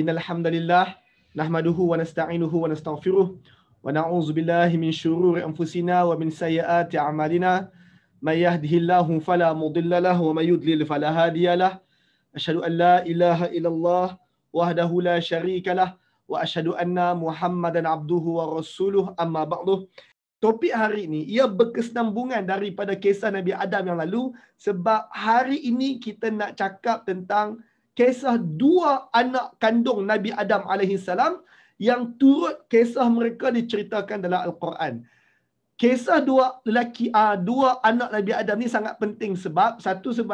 Innal hamdalillah nahmaduhu wa nasta'inuhu wa nastaghfiruh wa na'udzu billahi min shururi anfusina wa min sayyiati a'malina. May yahdihillahu fala mudilla lahu wa may yudlil fala hadiya lahu. Asyhadu an la ilaha illallah wahdahu la syarika lah wa asyhadu anna Muhammadan abduhu wa rasuluh, amma ba'du. Topik hari ini ia berkesinambungan daripada kisah Nabi Adam yang lalu, sebab hari ini kita nak cakap tentang kisah dua anak kandung Nabi Adam alaihissalam yang turut kisah mereka diceritakan dalam Al-Quran. Kisah dua anak Nabi Adam ni sangat penting sebab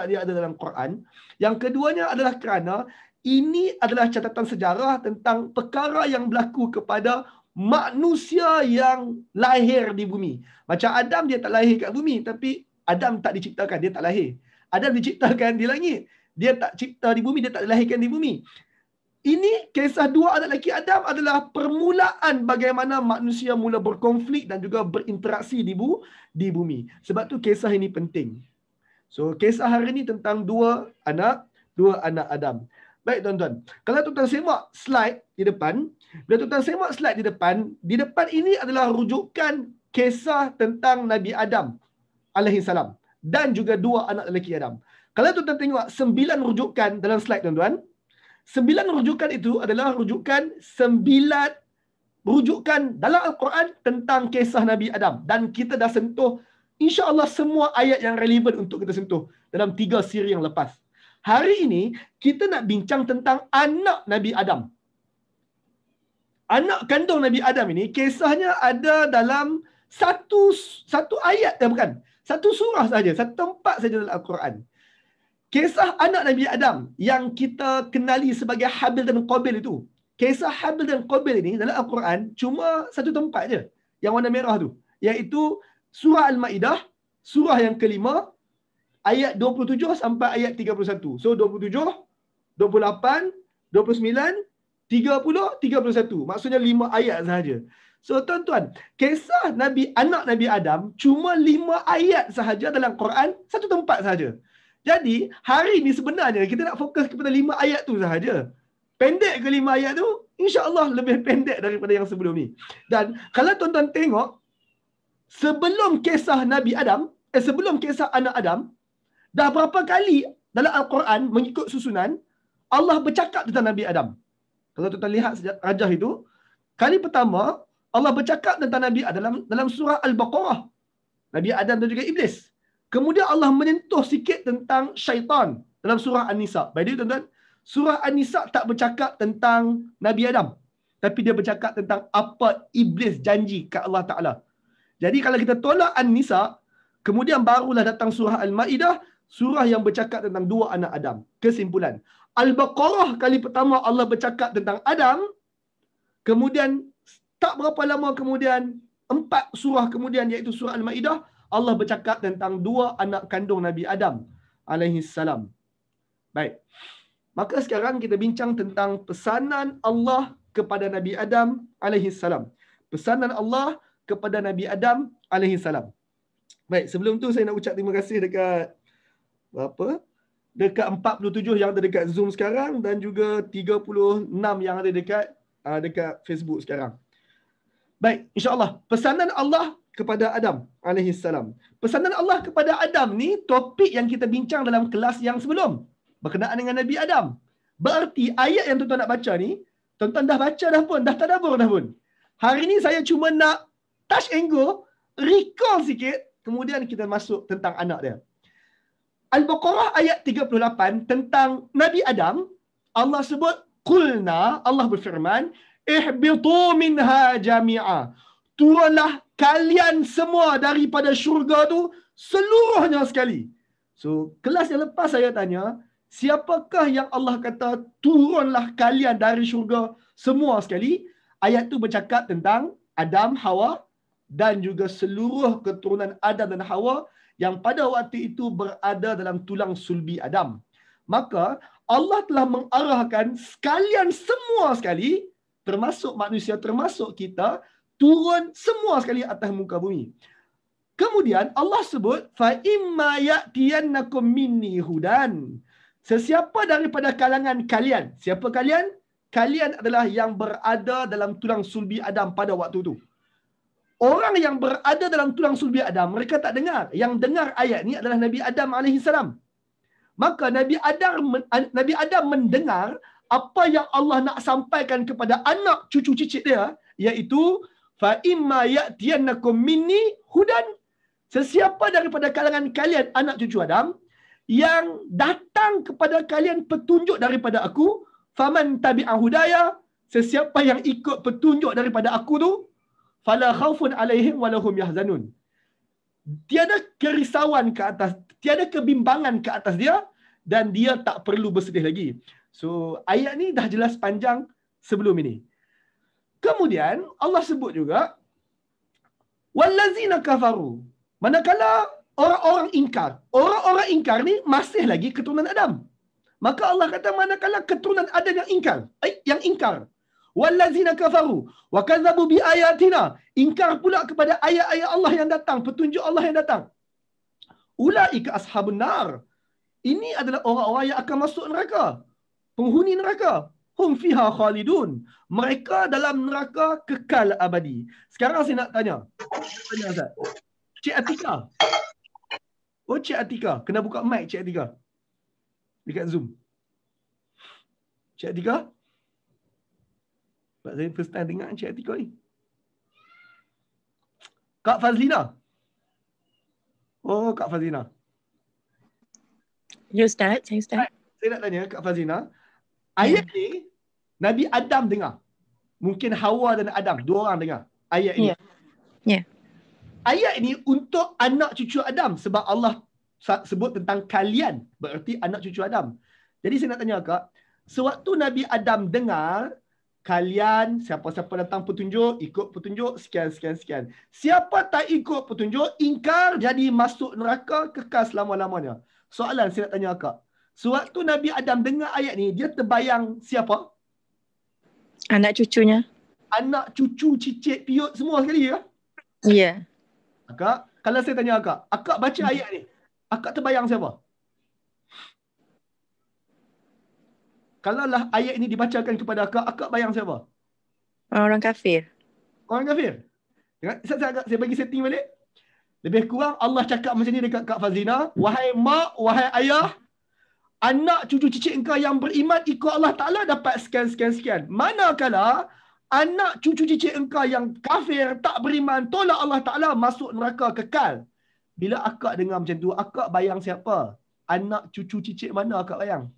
dia ada dalam Quran. Yang keduanya adalah kerana ini adalah catatan sejarah tentang perkara yang berlaku kepada manusia yang lahir di bumi. Macam Adam, dia tak lahir kat bumi, tapi Adam tak diciptakan, dia tak lahir. Adam diciptakan di langit. Dia tak cipta di bumi, dia tak dilahirkan di bumi. Ini kisah dua anak lelaki Adam adalah permulaan bagaimana manusia mula berkonflik dan juga berinteraksi di bumi. Sebab tu kisah ini penting. So kisah hari ini tentang dua anak Adam. Baik tuan-tuan, kalau tuan-tuan semak slide di depan, bila tuan-tuan semak slide di depan ini adalah rujukan kisah tentang Nabi Adam alaihissalam dan juga dua anak lelaki Adam. Kalau tuan-tuan tengok 9 rujukan dalam slide tuan-tuan, 9 rujukan itu adalah rujukan 9 rujukan dalam Al-Quran tentang kisah Nabi Adam. Dan kita dah sentuh insya-Allah semua ayat yang relevan untuk kita sentuh dalam 3 siri yang lepas. Hari ini kita nak bincang tentang anak Nabi Adam. Anak kandung Nabi Adam ini kisahnya ada dalam satu ayat, bukan, satu surah saja, satu tempat saja dalam Al-Quran. Kisah anak Nabi Adam yang kita kenali sebagai Habil dan Qabil itu. Kisah Habil dan Qabil ini dalam Al-Quran cuma satu tempat je, yang warna merah tu, iaitu surah Al-Ma'idah, surah yang kelima, ayat 27 sampai ayat 31. So 27, 28, 29, 30, 31. Maksudnya 5 ayat sahaja. So tuan-tuan, kisah anak Nabi Adam cuma 5 ayat sahaja dalam Quran, satu tempat sahaja. Jadi, hari ni sebenarnya kita nak fokus kepada 5 ayat tu sahaja. Pendek ke 5 ayat tu? InsyaAllah lebih pendek daripada yang sebelum ni. Dan kalau tuan-tuan tengok, sebelum kisah Nabi Adam, sebelum kisah anak Adam, dah berapa kali dalam Al-Quran mengikut susunan, Allah bercakap tentang Nabi Adam. Kalau tuan-tuan lihat rajah itu, kali pertama, Allah bercakap tentang Nabi Adam dalam surah Al-Baqarah. Nabi Adam dan juga Iblis. Kemudian Allah menyentuh sikit tentang syaitan dalam surah An-Nisa. By the way tuan-tuan, surah An-Nisa tak bercakap tentang Nabi Adam. Tapi dia bercakap tentang apa Iblis janji ke Allah Ta'ala. Jadi kalau kita tolak An-Nisa, kemudian barulah datang surah Al-Ma'idah, surah yang bercakap tentang dua anak Adam. Kesimpulan, Al-Baqarah kali pertama Allah bercakap tentang Adam. Kemudian tak berapa lama kemudian, 4 surah kemudian iaitu surah Al-Ma'idah, Allah bercakap tentang dua anak kandung Nabi Adam alaihissalam. Baik. Maka sekarang kita bincang tentang pesanan Allah kepada Nabi Adam alaihissalam. Pesanan Allah kepada Nabi Adam alaihissalam. Baik, sebelum tu saya nak ucap terima kasih dekat dekat 47 yang ada dekat Zoom sekarang dan juga 36 yang ada dekat Facebook sekarang. Baik, insya-Allah pesanan Allah kepada Adam alaihissalam. Pesanan Allah kepada Adam ni topik yang kita bincang dalam kelas yang sebelum berkenaan dengan Nabi Adam. Berarti ayat yang tuan-tuan nak baca ni, tuan-tuan dah baca dah pun, dah tadabbur dah pun. Hari ni saya cuma nak touch and go, recall sikit, kemudian kita masuk tentang anak dia. Al-Baqarah ayat 38 tentang Nabi Adam, Allah sebut qulna, Allah berfirman, ihbitu minha jami'a. Turunlah kalian semua daripada syurga tu seluruhnya sekali. So, kelas yang lepas saya tanya, siapakah yang Allah kata turunlah kalian dari syurga semua sekali? Ayat tu bercakap tentang Adam, Hawa dan juga seluruh keturunan Adam dan Hawa yang pada waktu itu berada dalam tulang sulbi Adam. Maka Allah telah mengarahkan sekalian semua sekali, termasuk manusia, termasuk kita, turun semua sekali atas muka bumi. Kemudian Allah sebut fa imma ya'tiyannakum minni hudan. Sesiapa daripada kalangan kalian, siapa kalian? kalian adalah yang berada dalam tulang sulbi Adam pada waktu itu. Orang yang berada dalam tulang sulbi Adam, mereka tak dengar. Yang dengar ayat ni adalah Nabi Adam AS. Maka Nabi Adam mendengar apa yang Allah nak sampaikan kepada anak cucu cicit dia, iaitu fa imma ya'tiyannakum minni hudan. Sesiapa daripada kalangan kalian anak cucu Adam yang datang kepada kalian petunjuk daripada aku, faman tabi'a hudaya, sesiapa yang ikut petunjuk daripada aku tu, fala khaufun alaihim walahum yahzanun. Tiada kerisauan ke atas, tiada kebimbangan ke atas dia, dan dia tak perlu bersedih lagi. So ayat ni dah jelas panjang sebelum ini. Kemudian Allah sebut juga wallazina kafaru. Manakala orang-orang ingkar. Orang-orang ingkar ni masih lagi keturunan Adam. Maka Allah kata manakala keturunan Adam yang ingkar. Wallazina kafaru wa kadzabu bi ayatina. Ingkar pula kepada ayat-ayat Allah yang datang, petunjuk Allah yang datang. Ulaika ashabun nar. Ini adalah orang-orang yang akan masuk neraka. Penghuni neraka. Hum fiha khalidun. Mereka dalam neraka kekal abadi. Sekarang saya nak tanya. Ustaz. Cik Atika. Oh, Cik Atika. Kena buka mic Cik Atika. Dekat Zoom. Cik Atika. Sebab saya first time dengar Cik Atika ni. Kak Fazlina. Oh, Kak Fazlina. Ya Ustaz, saya Ustaz. Saya nak tanya Kak Fazlina. Ayat ni Nabi Adam dengar. Mungkin Hawa dan Adam. Dua orang dengar ayat ini. Ya. Ayat ini untuk anak cucu Adam. Sebab Allah sebut tentang kalian. Berarti anak cucu Adam. Jadi saya nak tanya Kak. Sewaktu Nabi Adam dengar, kalian, siapa-siapa datang petunjuk, ikut petunjuk, sekian. Siapa tak ikut petunjuk, ingkar, jadi masuk neraka, kekal selama-lamanya. Soalan saya nak tanya Kak. Sewaktu Nabi Adam dengar ayat ni, dia terbayang siapa? Anak cucunya. Anak cucu, cicit, piut, semua sekali ya? Ya. Akak, kalau saya tanya akak baca ayat ni, akak terbayang siapa? Kalaulah ayat ini dibacakan kepada akak bayang siapa? Orang kafir. Orang kafir? Saya bagi setting balik. Lebih kurang Allah cakap macam ni dekat Kak Fazlina. Wahai mak, wahai ayah, anak cucu cicit engkau yang beriman ikut Allah Ta'ala dapat sekian. Manakala anak cucu cicit engkau yang kafir, tak beriman, tolak Allah Ta'ala, masuk neraka kekal. Bila akak dengar macam tu, akak bayang siapa? Anak cucu cicit mana akak bayang?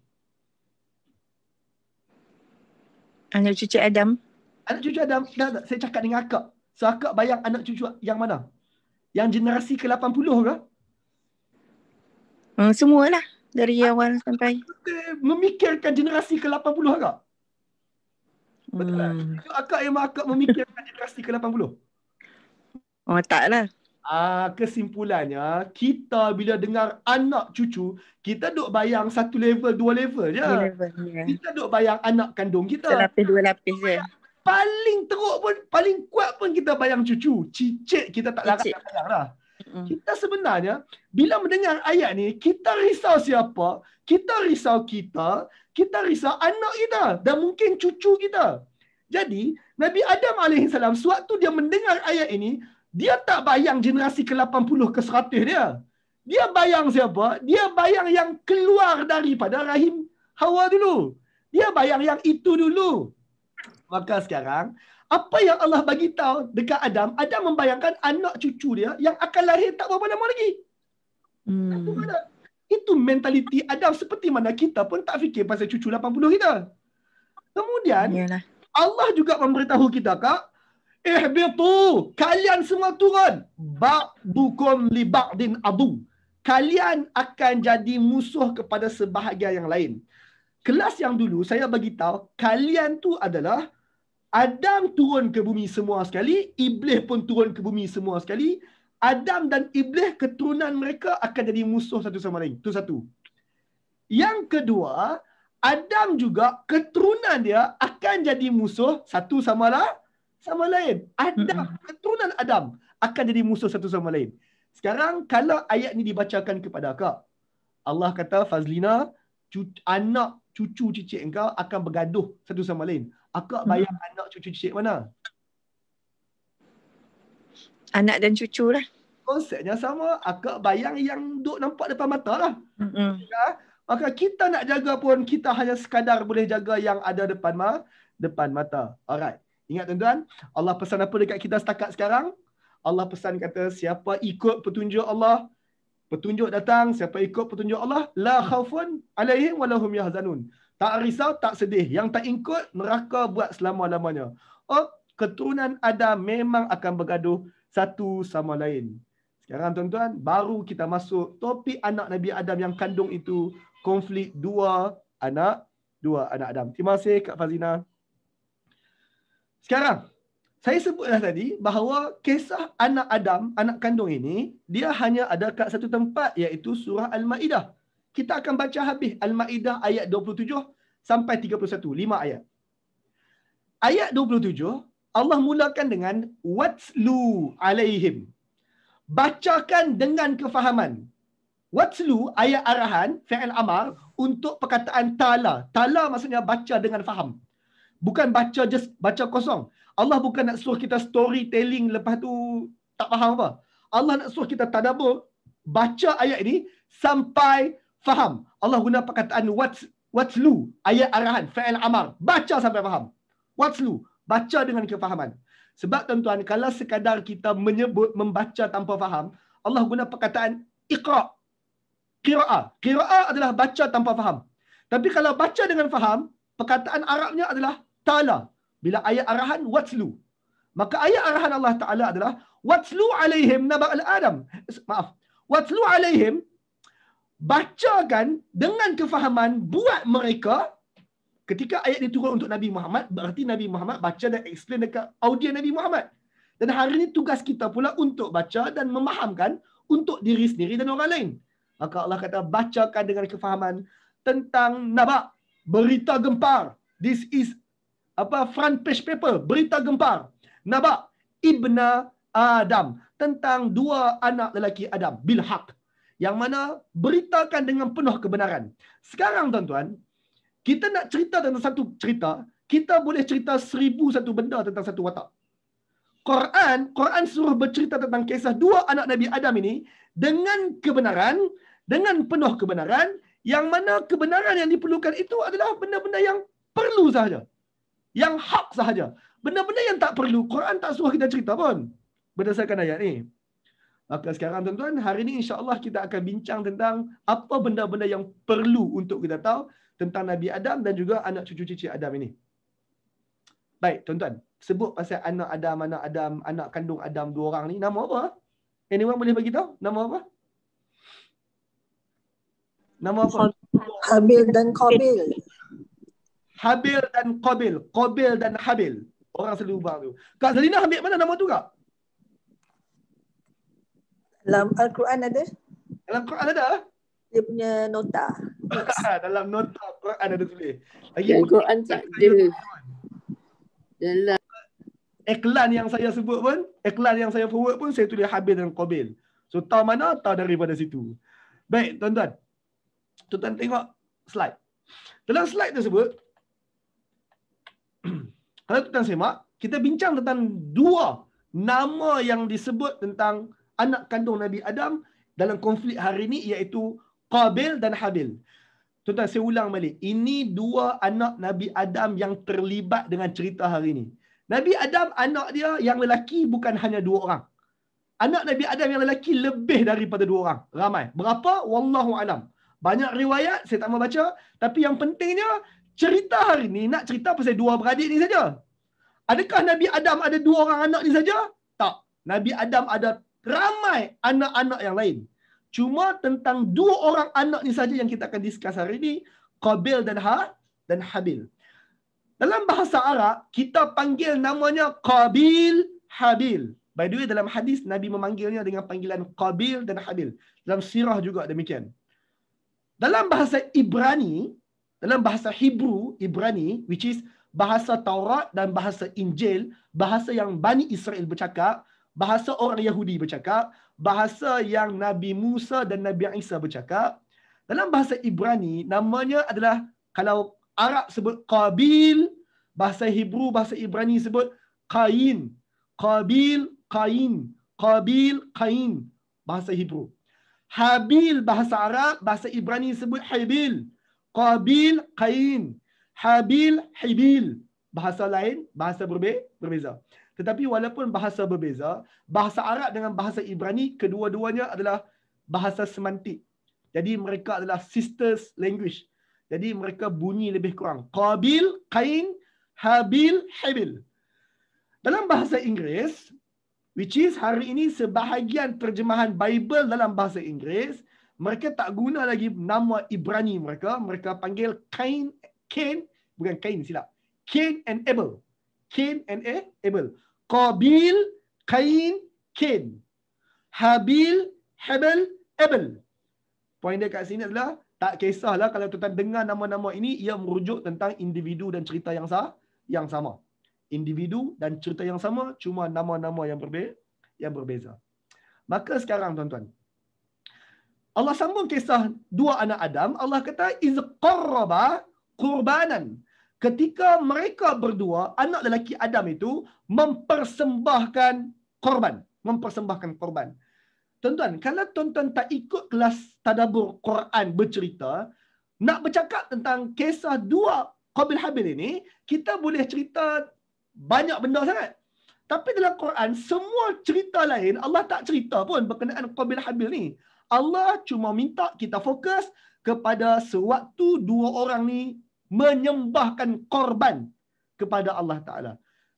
Anak cucu Adam. Anak cucu Adam. Dah, saya cakap dengan akak. So akak bayang anak cucu yang mana? Yang generasi ke-80 ke? Semualah. Dari awal sampai. Memikirkan generasi ke-80 akak? Betul tak? So, akak memikirkan generasi ke-80? Oh taklah. Kesimpulannya, kita bila dengar anak cucu, kita duk bayang satu level, dua level je. Kita duk bayang anak kandung kita. Selapis, dua lapis je. Paling teruk pun, paling kuat pun kita bayang cucu. Cicit kita tak larat nak bayang dah. Kita sebenarnya, bila mendengar ayat ni, kita risau siapa? Kita risau kita risau anak kita dan mungkin cucu kita. Jadi, Nabi Adam AS, sewaktu dia mendengar ayat ini, dia tak bayang generasi ke-80 ke 100 dia. Dia bayang siapa? Dia bayang yang keluar daripada rahim Hawa dulu. Dia bayang yang itu dulu. Maka sekarang, apa yang Allah bagi tahu dekat Adam, Adam membayangkan anak cucu dia yang akan lahir tak berapa lama lagi. Itu mentaliti Adam, seperti mana kita pun tak fikir pasal cucu 80 kita. Kemudian, Allah juga memberitahu kita, Kak, ihbitu, kalian semua turun. Ba'dukum li ba'din adu. Kalian akan jadi musuh kepada sebahagian yang lain. Kelas yang dulu saya bagi tahu, kalian tu adalah Adam turun ke bumi semua sekali, Iblis pun turun ke bumi semua sekali. Adam dan Iblis, keturunan mereka akan jadi musuh satu sama lain. Itu satu. Yang kedua, Adam juga keturunan dia akan jadi musuh satu sama lain. Keturunan Adam akan jadi musuh satu sama lain. Sekarang kalau ayat ni dibacakan kepada akak, Allah kata, Fazlina, anak cucu cicit engkau akan bergaduh satu sama lain. Akak bayang anak cucu cicit mana? Anak dan cucu lah. Konsepnya sama. Akak bayang yang duk nampak depan mata lah. Mm-mm. Maka kita nak jaga pun, kita hanya sekadar boleh jaga yang ada depan mata. Alright. Ingat tuan-tuan, Allah pesan apa dekat kita setakat sekarang? Allah pesan kata, siapa ikut petunjuk Allah, petunjuk datang, siapa ikut petunjuk Allah, la khaufun alaihim wa lahum yahzanun. Tak risau, tak sedih. Yang tak ikut, neraka buat selama-lamanya. Oh, keturunan Adam memang akan bergaduh satu sama lain. Sekarang tuan-tuan, baru kita masuk topik anak Nabi Adam yang kandung itu, konflik dua anak Adam. Terima kasih Kak Fazina. Sekarang, saya sebutlah tadi bahawa kisah anak Adam, anak kandung ini, dia hanya ada kat satu tempat, iaitu surah Al-Ma'idah. Kita akan baca habis Al-Ma'idah ayat 27 sampai 31, 5 ayat. Ayat 27, Allah mulakan dengan watslu alaihim. Bacakan dengan kefahaman. Watslu, ayat arahan, fi'il amar, untuk perkataan tala. Tala maksudnya baca dengan faham. Bukan baca just baca kosong. Allah bukan nak suruh kita storytelling lepas tu tak faham apa. Allah nak suruh kita tadabbur, baca ayat ini sampai faham. Allah guna perkataan watslu, ayat arahan, fi'il amar. Baca sampai faham. Watslu, baca dengan kefahaman. Sebab tuan-tuan, kalau sekadar kita menyebut membaca tanpa faham, Allah guna perkataan iqra'. Qira'ah. Qira'ah adalah baca tanpa faham. Tapi kalau baca dengan faham, perkataan Arabnya adalah tala. Bila ayat arahan, watslu. Maka ayat arahan Allah Ta'ala adalah watslu alaihim naba' al-Adam. Maaf. Watslu alaihim, bacakan dengan kefahaman buat mereka. Ketika ayat ini turun untuk Nabi Muhammad, berarti Nabi Muhammad baca dan explain dekat audiens Nabi Muhammad. Dan hari ini tugas kita pula untuk baca dan memahamkan untuk diri sendiri dan orang lain. Maka Allah kata, bacakan dengan kefahaman tentang naba', berita gempar. This is front page paper, berita gempar. Naba' ibna Adam, tentang dua anak lelaki Adam, bil haq. Yang mana beritakan dengan penuh kebenaran. Sekarang tuan-tuan, kita nak cerita tentang satu cerita, kita boleh cerita 1001 benda tentang satu watak. Quran suruh bercerita tentang kisah dua anak Nabi Adam ini dengan kebenaran, dengan penuh kebenaran, yang mana kebenaran yang diperlukan itu adalah benda-benda yang perlu sahaja. Yang hak sahaja. Benda-benda yang tak perlu, Quran tak suruh kita cerita pun. Berdasarkan ayat ni. Maka sekarang tuan-tuan, hari ni insya-Allah kita akan bincang tentang apa benda-benda yang perlu untuk kita tahu tentang Nabi Adam dan juga anak cucu cicit Adam ini. Baik, tuan-tuan. Sebut pasal anak Adam, anak kandung Adam dua orang ni. Nama apa? Anyone boleh bagi tahu? Nama apa? Nama apa? Habil dan Qabil. Habil dan Qabil. Qabil dan Habil. Orang selalu ubah tu. Kak Zalina ambil mana nama tu Kak? Dalam Al-Quran ada? Dalam Quran ada? Dia punya nota. Dalam nota Quran ada tulis. Lagi Al-Quran tak ada. Dalam iklan yang saya sebut pun, iklan yang saya forward pun saya tulis Habil dan Qabil. So tahu mana? Tahu daripada situ. Baik, tuan-tuan. Tuan-tuan tengok slide. Dalam slide tersebut, kalau tuan-tuan semak, kita bincang tentang dua nama yang disebut tentang anak kandung Nabi Adam dalam konflik hari ini, iaitu Qabil dan Habil. Tuan-tuan, saya ulang balik. Ini dua anak Nabi Adam yang terlibat dengan cerita hari ini. Nabi Adam, anak dia yang lelaki bukan hanya dua orang. Anak Nabi Adam yang lelaki lebih daripada dua orang. Ramai. Berapa? Wallahu alam. Banyak riwayat, saya tak mau baca. Tapi yang pentingnya, cerita hari ini nak cerita pasal dua beradik ni saja. Adakah Nabi Adam ada dua orang anak ni saja? Tak. Nabi Adam ada ramai anak-anak yang lain. Cuma tentang dua orang anak ni saja yang kita akan discuss hari ini, Qabil dan Habil. Dalam bahasa Arab, kita panggil namanya Qabil, Habil. By the way, dalam hadis, Nabi memanggilnya dengan panggilan Qabil dan Habil. Dalam sirah juga demikian. Dalam bahasa Ibrani, dalam bahasa Hebrew, Ibrani, which is bahasa Taurat dan bahasa Injil, bahasa yang Bani Israel bercakap, bahasa orang Yahudi bercakap, bahasa yang Nabi Musa dan Nabi Isa bercakap. Dalam bahasa Ibrani, namanya adalah, kalau Arab sebut Qabil, bahasa Hebrew, bahasa Ibrani sebut Qain. Qabil, Qain. Qabil, Qain. Bahasa Hebrew. Habil, bahasa Arab, bahasa Ibrani sebut Habil. Qabil, Qain. Habil, Hibil. Bahasa lain, bahasa berbeza. Tetapi walaupun bahasa berbeza, bahasa Arab dengan bahasa Ibrani, kedua-duanya adalah bahasa semantik. Jadi mereka adalah sisters language. Jadi mereka bunyi lebih kurang. Qabil, Qain, Habil, Hibil. Dalam bahasa Inggeris, which is hari ini sebahagian terjemahan Bible dalam bahasa Inggeris, mereka tak guna lagi nama Ibrani mereka. Mereka panggil Cain, bukan Cain, silap. Cain and Abel. Cain and Abel. Qabil, Cain, Cain. Habil, Habil, Abel. Poin dia kat sini adalah, tak kisahlah kalau tuan dengar nama-nama ini, ia merujuk tentang individu dan cerita yang sama. Individu dan cerita yang sama, cuma nama-nama yang berbeza. Maka sekarang tuan-tuan, Allah sambung kisah dua anak Adam. Allah kata, iz qarraba qurbanan. Ketika mereka berdua, anak lelaki Adam itu, mempersembahkan korban. Tuan-tuan, kalau tuan-tuan tak ikut kelas tadabbur Quran bercerita, nak bercakap tentang kisah dua Qabil Habil ini, kita boleh cerita banyak benda sangat. Tapi dalam Quran, semua cerita lain, Allah tak cerita pun berkenaan Qabil Habil ni. Allah cuma minta kita fokus kepada sewaktu dua orang ni menyembahkan korban kepada Allah Ta'ala.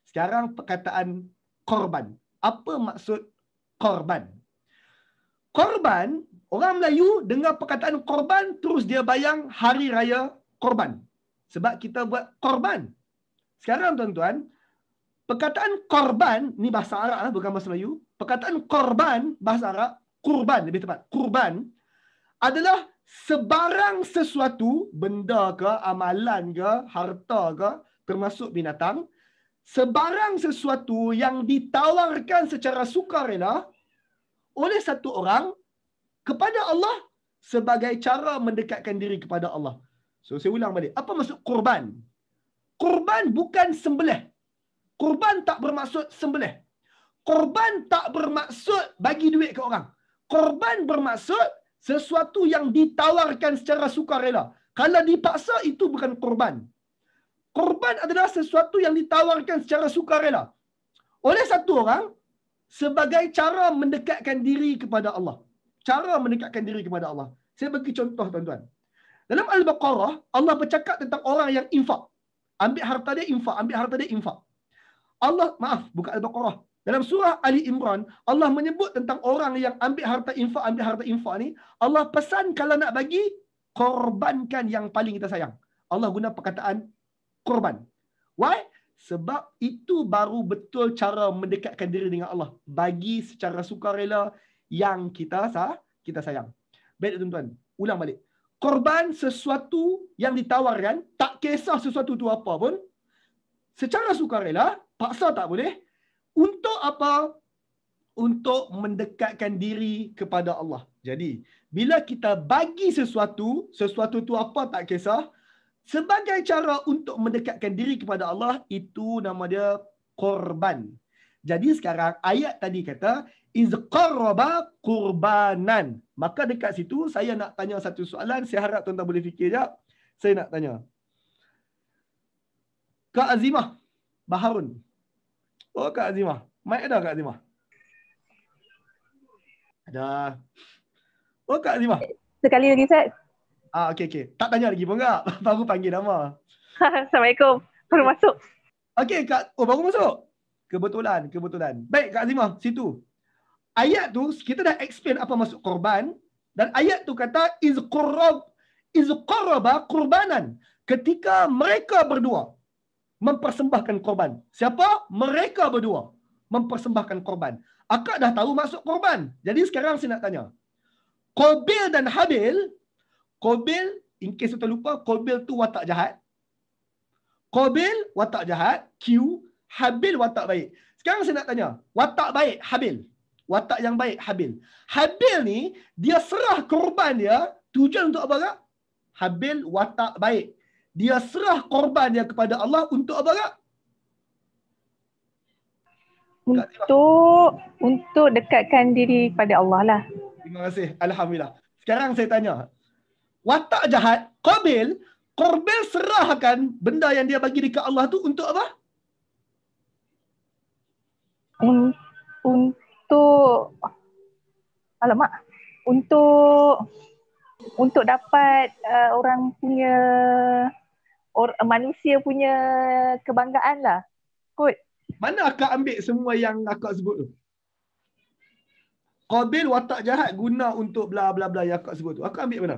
Sekarang perkataan korban. Apa maksud korban? Korban, orang Melayu dengar perkataan korban, terus dia bayang hari raya korban. Sebab kita buat korban. Sekarang tuan-tuan, perkataan korban, ni bahasa Arab bukan bahasa Melayu. Perkataan korban, bahasa Arab, kurban lebih tepat. Kurban adalah sebarang sesuatu, benda ke, amalan ke, harta ke, termasuk binatang. Sebarang sesuatu yang ditawarkan secara sukarela oleh satu orang kepada Allah sebagai cara mendekatkan diri kepada Allah. So, saya ulang balik. Apa maksud kurban? Kurban bukan sembelih. Kurban tak bermaksud sembelih. Kurban tak bermaksud bagi duit ke orang. Kurban bermaksud sesuatu yang ditawarkan secara sukarela. Kalau dipaksa, itu bukan kurban. Kurban adalah sesuatu yang ditawarkan secara sukarela oleh satu orang sebagai cara mendekatkan diri kepada Allah. Cara mendekatkan diri kepada Allah. Saya bagi contoh tuan-tuan. Dalam Al-Baqarah, Allah bercakap tentang orang yang infak. Ambil harta dia infak. Allah, maaf, bukan Al-Baqarah. Dalam surah Ali Imran, Allah menyebut tentang orang yang ambil harta infak ni. Allah pesan kalau nak bagi, korbankan yang paling kita sayang. Allah guna perkataan korban. Why? Sebab itu baru betul cara mendekatkan diri dengan Allah. Bagi secara sukarela yang kita sayang. Baik tuan-tuan, ulang balik. Korban sesuatu yang ditawarkan, tak kisah sesuatu tu apa pun, secara sukarela, paksa tak boleh. Untuk apa? Untuk mendekatkan diri kepada Allah. Jadi, bila kita bagi sesuatu tu apa tak kisah, sebagai cara untuk mendekatkan diri kepada Allah, itu nama dia korban. Jadi sekarang ayat tadi kata iz qarraba qurbanan. Maka dekat situ saya nak tanya satu soalan, saya harap tuan-tuan boleh fikir jap. Saya nak tanya. Kak Azimah Baharun. Oh, Kak Azimah. Mic ada Kak Azimah? Ada. Oh, Kak Azimah. Sekali lagi, Ustaz. Okey. Tak tanya lagi pun enggak? Baru panggil nama. Assalamualaikum. Baru masuk. Okey, Kak. Oh, baru masuk? Kebetulan. Baik, Kak Azimah, situ. Ayat tu, kita dah explain apa maksud korban. Dan ayat tu kata, iz qarraba qurbanan. Ketika mereka berdua mempersembahkan korban. Siapa? Mereka berdua mempersembahkan korban. Akak dah tahu maksud korban. Jadi sekarang saya nak tanya. Qabil dan Habil, Qabil, in case tuan lupa, Qabil tu watak jahat. Qabil, watak jahat. Q. Habil, watak baik. Sekarang saya nak tanya. Watak baik, Habil. Watak yang baik, Habil. Habil ni, dia serah korban dia Tujuan untuk apa kak? Habil watak baik. Dia serah korban dia kepada Allah untuk apa kak? Untuk dekatkan diri kepada Allah lah. Terima kasih. Alhamdulillah. Sekarang saya tanya. Watak jahat, Qabil serahkan benda yang dia bagi dekat Allah tu untuk apa? Untuk untuk dapat orang punya manusia punya kebanggaan lah. Kot. Mana akak ambil semua yang akak sebut tu? Qabil watak jahat guna untuk bla bla bla yang akak sebut tu. Akak ambil mana?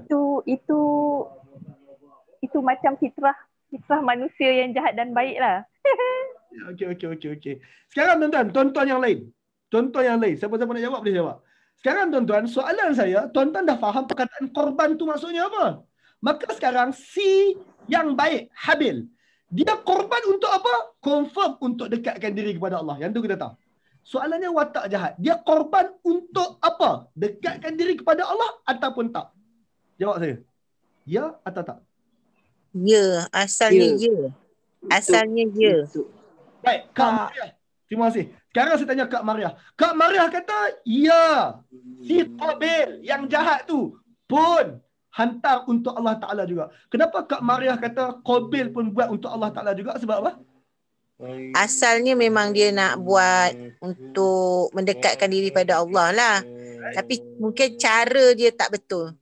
Itu macam fitrah manusia yang jahat dan baik lah. Okey. Sekarang tuan-tuan yang lain. Siapa-siapa nak jawab boleh jawab. Sekarang tuan-tuan, soalan saya, tuan-tuan dah faham perkataan korban tu maksudnya apa? Maka sekarang si yang baik, Habil, dia korban untuk apa? Confirm untuk dekatkan diri kepada Allah. Yang tu kita tahu. Soalannya watak jahat. Dia korban untuk apa? Dekatkan diri kepada Allah ataupun tak? Jawab saya. Ya atau tak? Ya, asalnya ya. Asalnya ya. Baik, Kak Mariah. Terima kasih. Sekarang saya tanya Kak Mariah. Kak Mariah kata, ya, si Qabil yang jahat tu pun hantar untuk Allah Ta'ala juga. Kenapa Kak Mariah kata Qabil pun buat untuk Allah Ta'ala juga? Sebab apa? Asalnya memang dia nak buat untuk mendekatkan diri pada Allah lah. Tapi mungkin cara dia tak betul.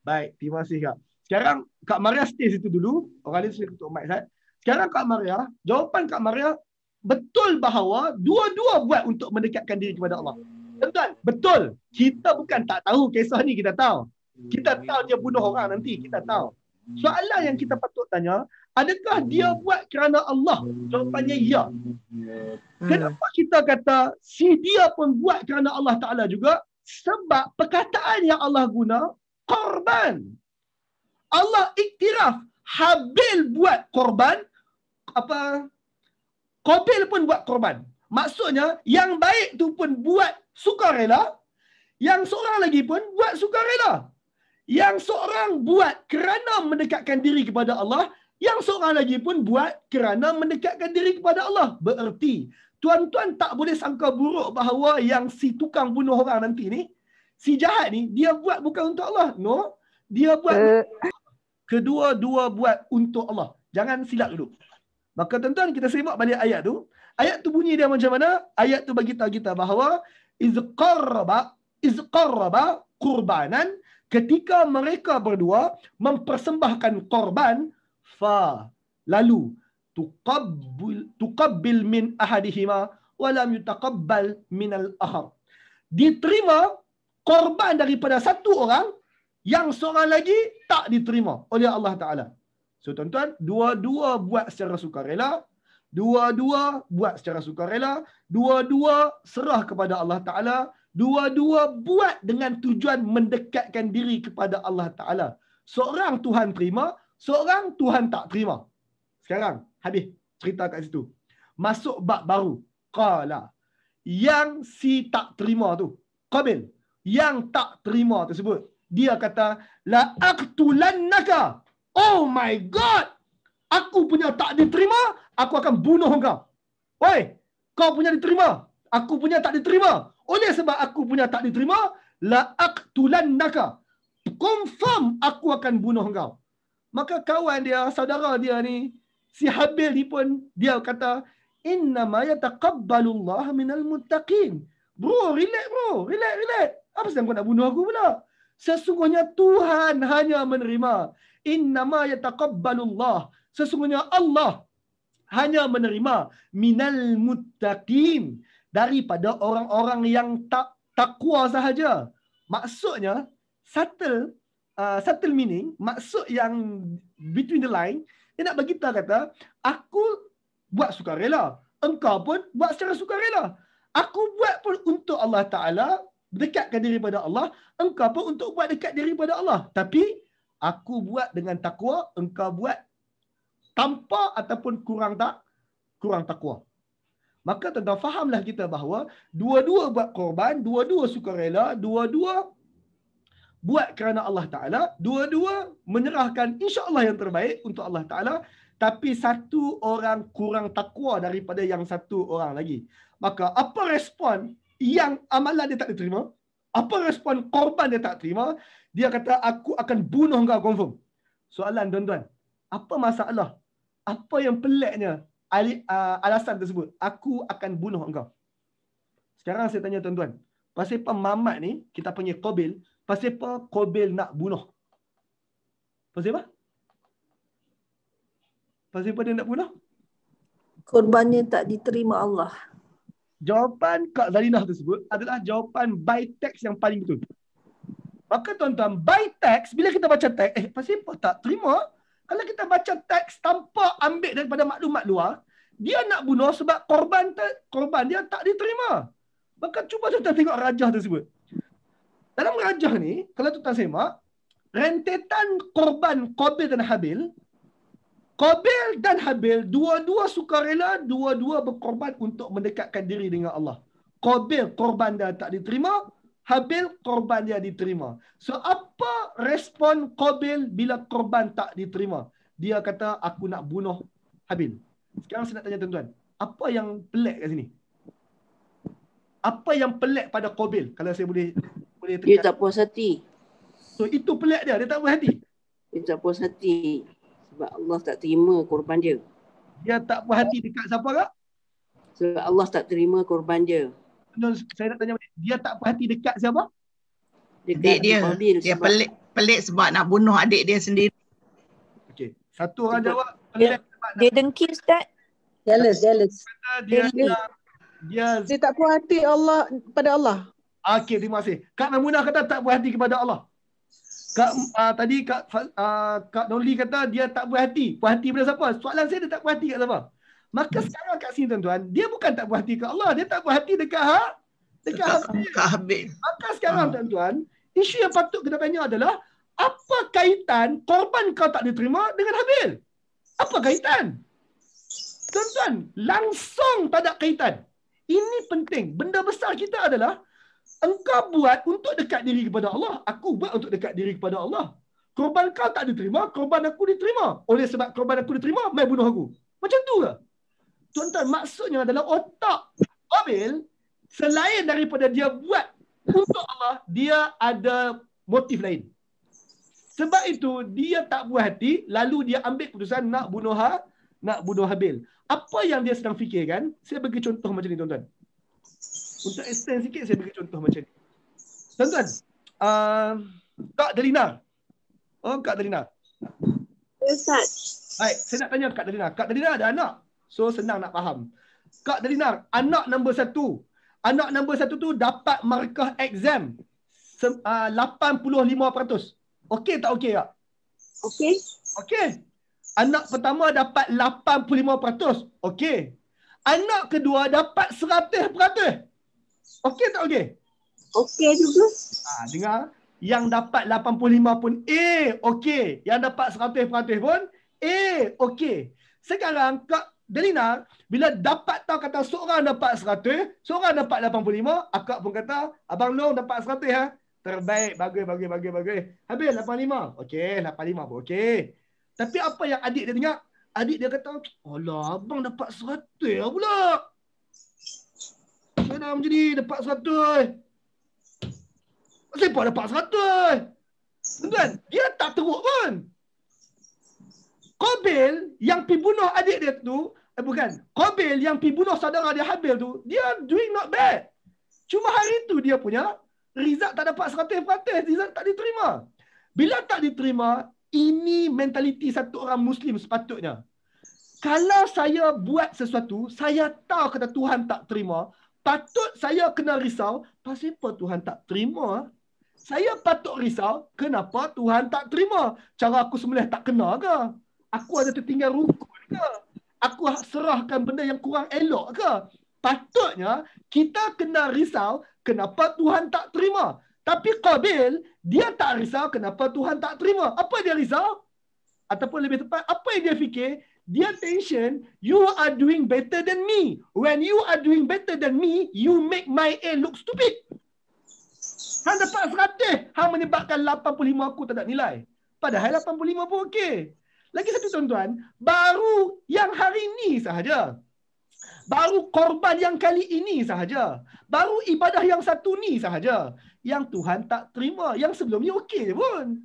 Baik, terima kasih Kak. Sekarang Kak Mariah stay situ dulu. Orang lain sila ketuk mic saya. Sekarang Kak Mariah, jawapan Kak Mariah, betul bahawa dua-dua buat untuk mendekatkan diri kepada Allah. Tuan-tuan, betul. Kita bukan tak tahu kisah ni, kita tahu. Kita tahu dia bunuh orang nanti, kita tahu. Soalan yang kita patut tanya, adakah dia buat kerana Allah? Jawapannya ya. Kenapa kita kata si dia pun buat kerana Allah Ta'ala juga? Sebab perkataan yang Allah guna, korban. Allah iktiraf, Habil buat korban, Qabil pun buat korban. Maksudnya, yang baik tu pun buat sukarela, yang seorang lagi pun buat sukarela. Yang seorang buat kerana mendekatkan diri kepada Allah, yang seorang lagi pun buat kerana mendekatkan diri kepada Allah. Bererti, tuan-tuan tak boleh sangka buruk bahawa yang si tukang bunuh orang nanti ni, si jahat ni, dia buat bukan untuk Allah. No, dia buat kedua-dua buat untuk Allah. Jangan silap dulu. Maka tuan-tuan, kita semak balik ayat tu. Ayat tu bunyi dia macam mana? Ayat tu bagi tahu kita bahawa izqarraba qurbanan, ketika mereka berdua mempersembahkan korban, lalu tuqabbil min ahadihima wa lam yutaqabbal min al-akhar. Diterima korban daripada satu orang, yang seorang lagi tak diterima oleh Allah Ta'ala. So tuan-tuan, dua-dua buat secara sukarela, dua-dua serah kepada Allah Ta'ala, dua-dua buat dengan tujuan mendekatkan diri kepada Allah Ta'ala. Seorang Tuhan terima, seorang Tuhan tak terima. Sekarang, habis cerita kat situ. Masuk bab baru. Qala. Yang si tak terima tu, Qabil, yang tak terima tersebut, dia kata, la aqtulannaka. Oh my God. Aku punya tak diterima, aku akan bunuh kau. Oi, kau punya diterima, aku punya tak diterima. Oleh sebab aku punya tak diterima, la aqtulannaka. Confirm aku akan bunuh kau. Maka kawan dia, saudara dia ni, si Habil ni pun, dia kata, innama yataqabbalullah minal muttaqin. Bro, relax bro. Relax. Apa sebab kau nak bunuh aku pula? Sesungguhnya Tuhan hanya menerima. Innama yataqabbalullah. Sesungguhnya Allah hanya menerima minal muttaqin, daripada orang-orang yang takwa sahaja. Maksudnya, subtle meaning, maksud yang between the line, dia nak bagi tahu kata, aku buat sukarela, engkau pun buat secara sukarela. Aku buat pun untuk Allah Ta'ala, dekatkan diri pada Allah, engkau pun untuk buat dekat diri pada Allah. Tapi aku buat dengan takwa, engkau buat tanpa ataupun kurang takwa. Maka tuan-tuan fahamlah kita bahawa dua-dua buat korban, dua-dua sukarela, dua-dua buat kerana Allah Ta'ala, dua-dua menyerahkan insya-Allah yang terbaik untuk Allah Ta'ala, tapi satu orang kurang takwa daripada yang satu orang lagi. Maka apa respon yang amalan dia tak diterima? Apa respon korban dia tak terima? Dia kata, aku akan bunuh kau confirm. Soalan tuan-tuan, apa masalah? Apa yang peliknya alasan tersebut? Aku akan bunuh engkau. Sekarang saya tanya tuan-tuan, pasal apa Mamat ni, kita panggil Qabil, pasal apa Qabil nak bunuh? Pasal apa? Pasal apa dia nak bunuh? Korbannya tak diterima Allah. Jawapan Kak Zalinah tersebut adalah jawapan by text yang paling betul. Maka tuan-tuan, by text, bila kita baca teks, pasal apa tak terima? Kalau kita baca teks tanpa ambil daripada maklumat luar, dia nak bunuh sebab korban dia tak diterima. Maka cuba tuan-tuan tengok rajah tersebut. Dalam rajah ni, kalau tuan-tuan semak, rentetan korban Qabil dan Habil, Qabil dan Habil, dua-dua sukarela, dua-dua berkorban untuk mendekatkan diri dengan Allah. Qabil, korban dia tak diterima. Habil, korban dia diterima. So, apa respon Qabil bila korban tak diterima? Dia kata, aku nak bunuh Habil. Sekarang saya nak tanya tuan-tuan, apa yang pelik kat sini? Apa yang pelik pada Qabil? Kalau saya boleh tekan. Dia tak puas hati. So, itu pelik dia tak puas hati. Dia tak puas hati. Sebab Allah tak terima korban dia. Dia tak puas hati dekat siapa kak? Sebab Allah tak terima korban dia. Saya nak tanya, dia tak puas hati dekat siapa? Dekat Adik dia. Qabil Dia sebab pelik sebab nak bunuh adik dia sendiri. Okey. Satu orang Sebab jawab. Dia dengki Ustaz. Jealous. Dia Dia tak puas hati Allah pada Allah. Okey, terima kasih. Kak Maimunah kata tak puas hati kepada Allah. Tadi Kak Noli kata dia tak puas hati. Puas hati pada siapa? Soalan saya, dia tak puas hati kat siapa? Maka sekarang kat sini tuan-tuan, dia bukan tak puas hati ke Allah, dia tak puas hati dekat Habil. Maka sekarang tuan-tuan, isu yang patut kita tanya adalah, apa kaitan korban kau tak diterima dengan Habil? Apa kaitan? Tuan-tuan, langsung tak ada kaitan. Ini penting. Benda besar kita adalah, engkau buat untuk dekat diri kepada Allah, aku buat untuk dekat diri kepada Allah. Korban kau tak diterima, korban aku diterima. Oleh sebab korban aku diterima, mai bunuh aku. Macam tu ke? Tuan-tuan, maksudnya adalah otak Qabil, selain daripada dia buat untuk Allah, dia ada motif lain. Sebab itu, dia tak puas hati, lalu dia ambil keputusan nak bunuh Habil. Apa yang dia sedang fikirkan? Saya bagi contoh macam ni, tuan-tuan. Untuk extend sikit, saya bagi contoh macam ni. Tuan-tuan, Kak Delina. Kak Delina. Ustaz. Baik, saya nak tanya Kak Delina. Kak Delina ada anak. So, senang nak faham. Kak Delina, anak nombor 1. Anak nombor 1 tu dapat markah exam 85%. Okey tak okey tak? Okey. Okey. Anak pertama dapat 85%. Okey. Anak kedua dapat 100%. Okey tak okey? Okey juga. Dengar. Yang dapat 85 pun okey. Yang dapat 100% pun okey. Sekarang Kak Delina, bila dapat tahu kata seorang dapat 100, seorang dapat 85, akak pun kata, Abang Long dapat 100 ha. Terbaik, bagus. Habis 85. Okey, 85 pun okey. Tapi apa yang adik dia dengar? Adik dia kata, alah, abang dapat 100 lah pula. Kenapa macam ni dapat 100? Kenapa dapat 100? Tuan-tuan, dia tak teruk pun. Qabil yang pergi bunuh adik dia tu, Qabil yang pergi bunuh saudara dia Habil tu, dia doing not bad. Cuma hari tu dia punya result tak dapat 100%, result tak diterima. Bila tak diterima, ini mentaliti satu orang Muslim sepatutnya. Kalau saya buat sesuatu, saya tahu kata Tuhan tak terima, patut saya kena risau, pasal apa Tuhan tak terima? Saya patut risau, kenapa Tuhan tak terima? Cara aku sembelih tak kena ke? Aku ada tertinggal rukun ke? Aku serahkan benda yang kurang elok ke? Patutnya kita kena risau kenapa Tuhan tak terima. Tapi Qabil, dia tak risau kenapa Tuhan tak terima. Apa dia risau? Ataupun lebih tepat, apa yang dia fikir? Dia tension, you are doing better than me. When you are doing better than me, you make my A look stupid. Hang dapat 100, hang menyebabkan 85 aku tak ada nilai. Padahal 85 pun okey. Lagi satu tuan-tuan, baru yang hari ini sahaja. Baru korban yang kali ini sahaja. Baru ibadah yang satu ni sahaja. Yang Tuhan tak terima. Yang sebelum ni okey je pun.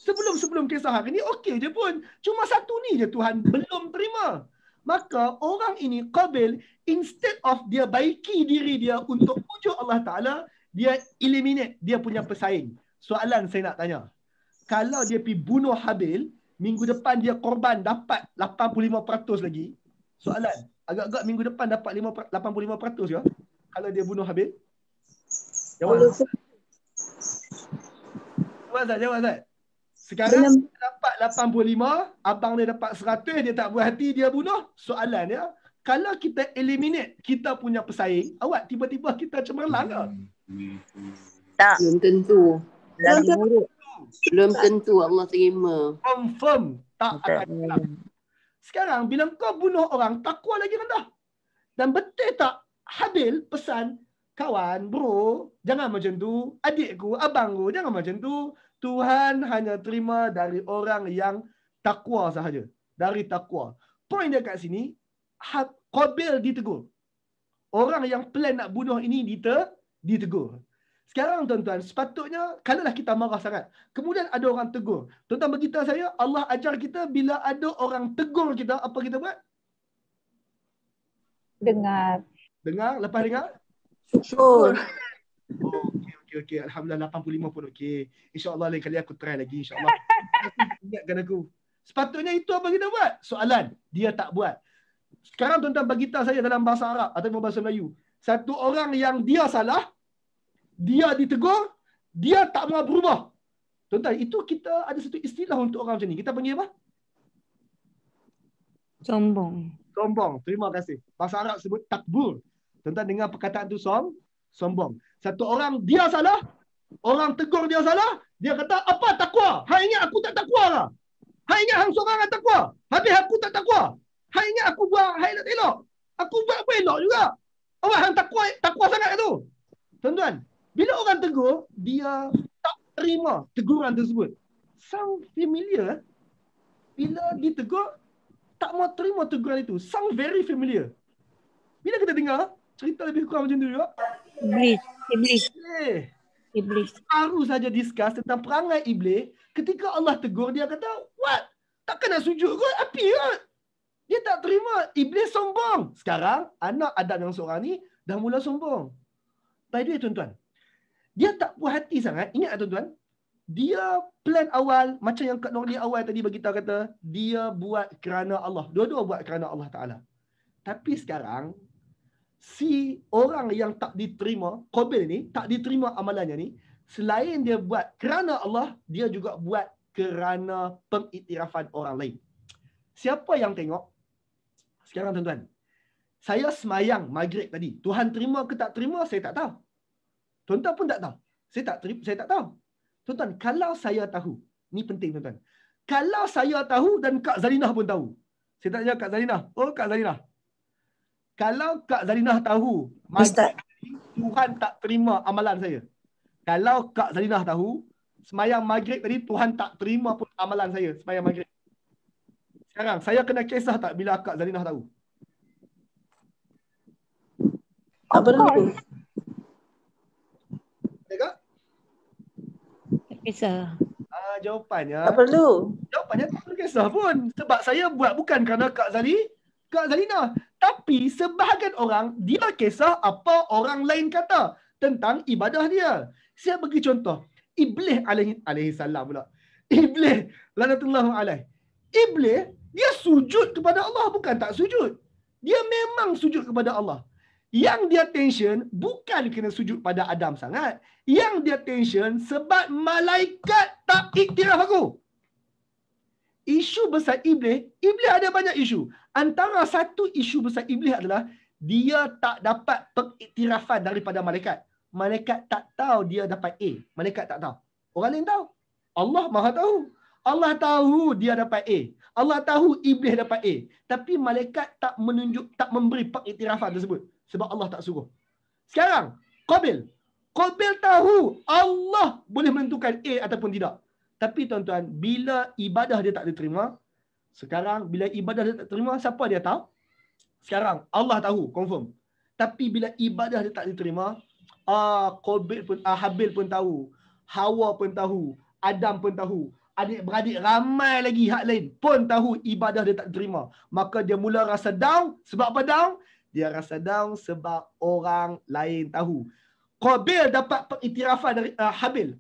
Sebelum kisah hari ni okey je pun. Cuma satu ni je Tuhan belum terima. Maka orang ini Qabil, instead of dia baiki diri dia untuk pujuk Allah Ta'ala, dia eliminate dia punya pesaing. Soalan saya nak tanya. Kalau dia pergi bunuh Habil, minggu depan dia korban dapat 85% lagi. Soalan. Agak-agak minggu depan dapat 85% ya? Kalau dia bunuh Habil? Jawab. Jawab Zat. Sekarang dia dapat 85, abang dia dapat 100, dia tak buat hati, dia bunuh. Soalan dia, kalau kita eliminate kita punya pesaing, awak tiba-tiba kita cemerlang ke? Tak. Belum tentu. Lagi buruk. Belum tentu Allah terima. Confirm tak akan hilang. Sekarang bila kau bunuh orang, takwa lagi rendah. Dan betul tak Habil pesan, kawan, bro, jangan macam tu. Adikku, abangku, jangan macam tu. Tuhan hanya terima dari orang yang takwa sahaja. Dari takwa. Poin dia kat sini, Qabil ditegur. Orang yang plan nak bunuh ini ditegur. Sekarang tuan-tuan, sepatutnya kalaulah kita marah sangat, kemudian ada orang tegur. Tuan-tuan beritahu saya, Allah ajar kita bila ada orang tegur kita, apa kita buat? Dengar. Lepas dengar? Syukur. Oh, okey. Alhamdulillah 85 pun okey. InsyaAllah lain kali aku try lagi. InsyaAllah. Ingatkan aku. Sepatutnya itu apa kita buat? Soalan. Dia tak buat. Sekarang tuan-tuan beritahu saya dalam bahasa Arab atau bahasa Melayu. Satu orang yang dia salah, dia ditegur, dia tak mau berubah. Tuan-tuan, itu kita ada satu istilah untuk orang macam ni. Kita panggil apa? Sombong. Terima kasih. Bahasa Arab sebut takbur. Tuan-tuan dengar perkataan tu sombong. Satu orang dia salah, orang tegur dia salah, dia kata, apa takwa? Hang ingat aku tak takwa lah? Hang ingat hang seorang yang takwa? Habis aku tak takwa? Hang ingat aku buat hal elok? Aku buat apa elok juga? Awak hang takwa sangat tu. Tuan-tuan, bila orang tegur, dia tak terima teguran tersebut. Sound familiar? Bila ditegur, tak mau terima teguran itu. Sound very familiar. Bila kita dengar, cerita lebih kurang macam tu juga. Iblis. Baru saja discuss tentang perangai iblis. Ketika Allah tegur, dia kata, what? Takkan nak sujud kot? Api kot? Dia tak terima. Iblis sombong. Sekarang, anak Adam yang seorang ni dah mula sombong. By the way, tuan-tuan, dia tak puas hati sangat. Ingat tuan-tuan, dia plan awal, macam yang Kak Nurli awal tadi beritahu kata, dia buat kerana Allah. Dua-dua buat kerana Allah Ta'ala. Tapi sekarang, si orang yang tak diterima, Qabil ni, tak diterima amalannya ni, selain dia buat kerana Allah, dia juga buat kerana pengiktirafan orang lain. Siapa yang tengok? Sekarang tuan-tuan, saya semayang maghrib tadi. Tuhan terima ke tak terima, saya tak tahu. Tuan-tuan pun tak tahu. Saya tak tahu. Tuan-tuan, kalau saya tahu, ni penting tuan-tuan. Kalau saya tahu dan Kak Zalinah pun tahu. Saya tanya Kak Zalinah. Oh Kak Zalinah. Kalau Kak Zalinah tahu, Tuhan tak terima amalan saya. Kalau Kak Zalinah tahu, semayang maghrib tadi Tuhan tak terima pun amalan saya semayang maghrib. Sekarang, saya kena kisah tak bila Kak Zalinah tahu? Tak perlu. Kak? Kisah. Jawapannya. Tak perlu. Jawapannya tak perlu kisah pun. Sebab saya buat bukan kerana Kak Zalinah. Tapi sebahagian orang, dia kisah apa orang lain kata tentang ibadah dia. Saya bagi contoh. Iblis alaihi salam pula. Iblis, lanatullahu alaih. Iblis, dia sujud kepada Allah, bukan tak sujud. Dia memang sujud kepada Allah. Yang dia tension bukan kena sujud pada Adam sangat. Yang dia tension sebab malaikat tak iktiraf aku. Isu besar Iblis ada banyak isu. Antara satu isu besar Iblis adalah dia tak dapat pengiktirafan daripada malaikat. Malaikat tak tahu dia dapat A. Malaikat tak tahu. Orang lain tahu. Allah Maha tahu. Allah tahu dia dapat A. Allah tahu Iblis dapat A. Tapi malaikat tak memberi pengiktirafan tersebut. Sebab Allah tak suruh. Sekarang, Qabil. Qabil tahu Allah boleh menentukan A ataupun tidak. Tapi tuan-tuan, bila ibadah dia tak diterima, sekarang bila ibadah dia tak terima, siapa dia tahu? Sekarang Allah tahu, confirm. Tapi bila ibadah dia tak diterima, Qabil pun, Habil pun tahu, Hawa pun tahu, Adam pun tahu, adik-beradik ramai lagi hak lain pun tahu ibadah dia tak diterima. Maka dia mula rasa down. Sebab apa down? Dia rasa down sebab orang lain tahu. Qabil dapat pengiktirafan dari Habil.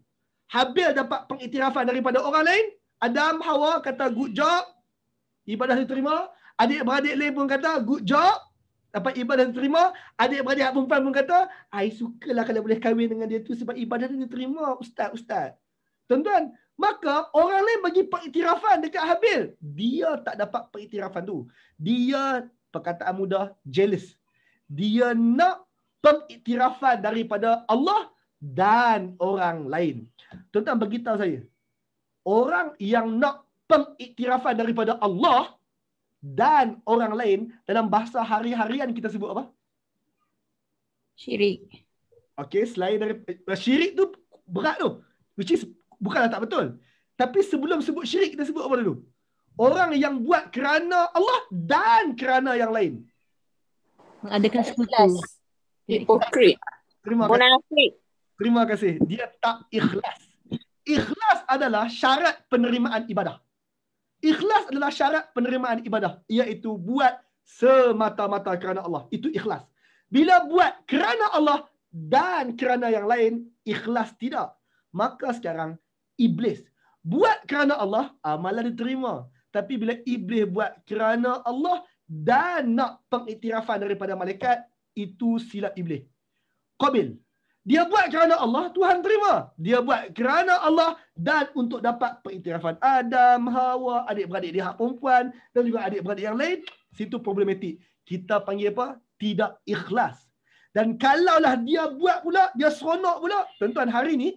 Habil dapat pengiktirafan daripada orang lain. Adam, Hawa kata good job, ibadah diterima. Adik-beradik lain pun kata good job, dapat ibadah diterima. Adik-beradik hak perempuan pun kata, I sukalah kalau boleh kahwin dengan dia tu sebab ibadah dia diterima, ustaz. Tuan-tuan, maka orang lain bagi pengiktirafan dekat Habil. Dia tak dapat pengiktirafan tu. Dia, perkataan mudah, jealous. Dia nak pengiktirafan daripada Allah dan orang lain. Tuan-tuan, beritahu saya, orang yang nak pengiktirafan daripada Allah dan orang lain, dalam bahasa hari-harian kita sebut apa? Syirik. Okey, selain dari syirik tu berat tu. Which is bukanlah tak betul. Tapi sebelum sebut syirik, kita sebut apa dulu? Orang yang buat kerana Allah dan kerana yang lain. Mengadakan sekutu. Hipokrit. Terima kasih. Munafik. Terima kasih. Dia tak ikhlas. Ikhlas adalah syarat penerimaan ibadah. Ikhlas adalah syarat penerimaan ibadah. Iaitu buat semata-mata kerana Allah. Itu ikhlas. Bila buat kerana Allah dan kerana yang lain, ikhlas tidak. Maka sekarang, iblis buat kerana Allah, amalan diterima. Tapi bila iblis buat kerana Allah dan nak pengiktirafan daripada malaikat, itu silap iblis. Qabil, dia buat kerana Allah, Tuhan terima. Dia buat kerana Allah dan untuk dapat pengiktirafan Adam, Hawa, adik-beradik dia hak perempuan dan juga adik-beradik yang lain, situ problematik. Kita panggil apa? Tidak ikhlas. Dan kalaulah dia buat pula, dia seronok pula. Tuan-tuan, hari ni,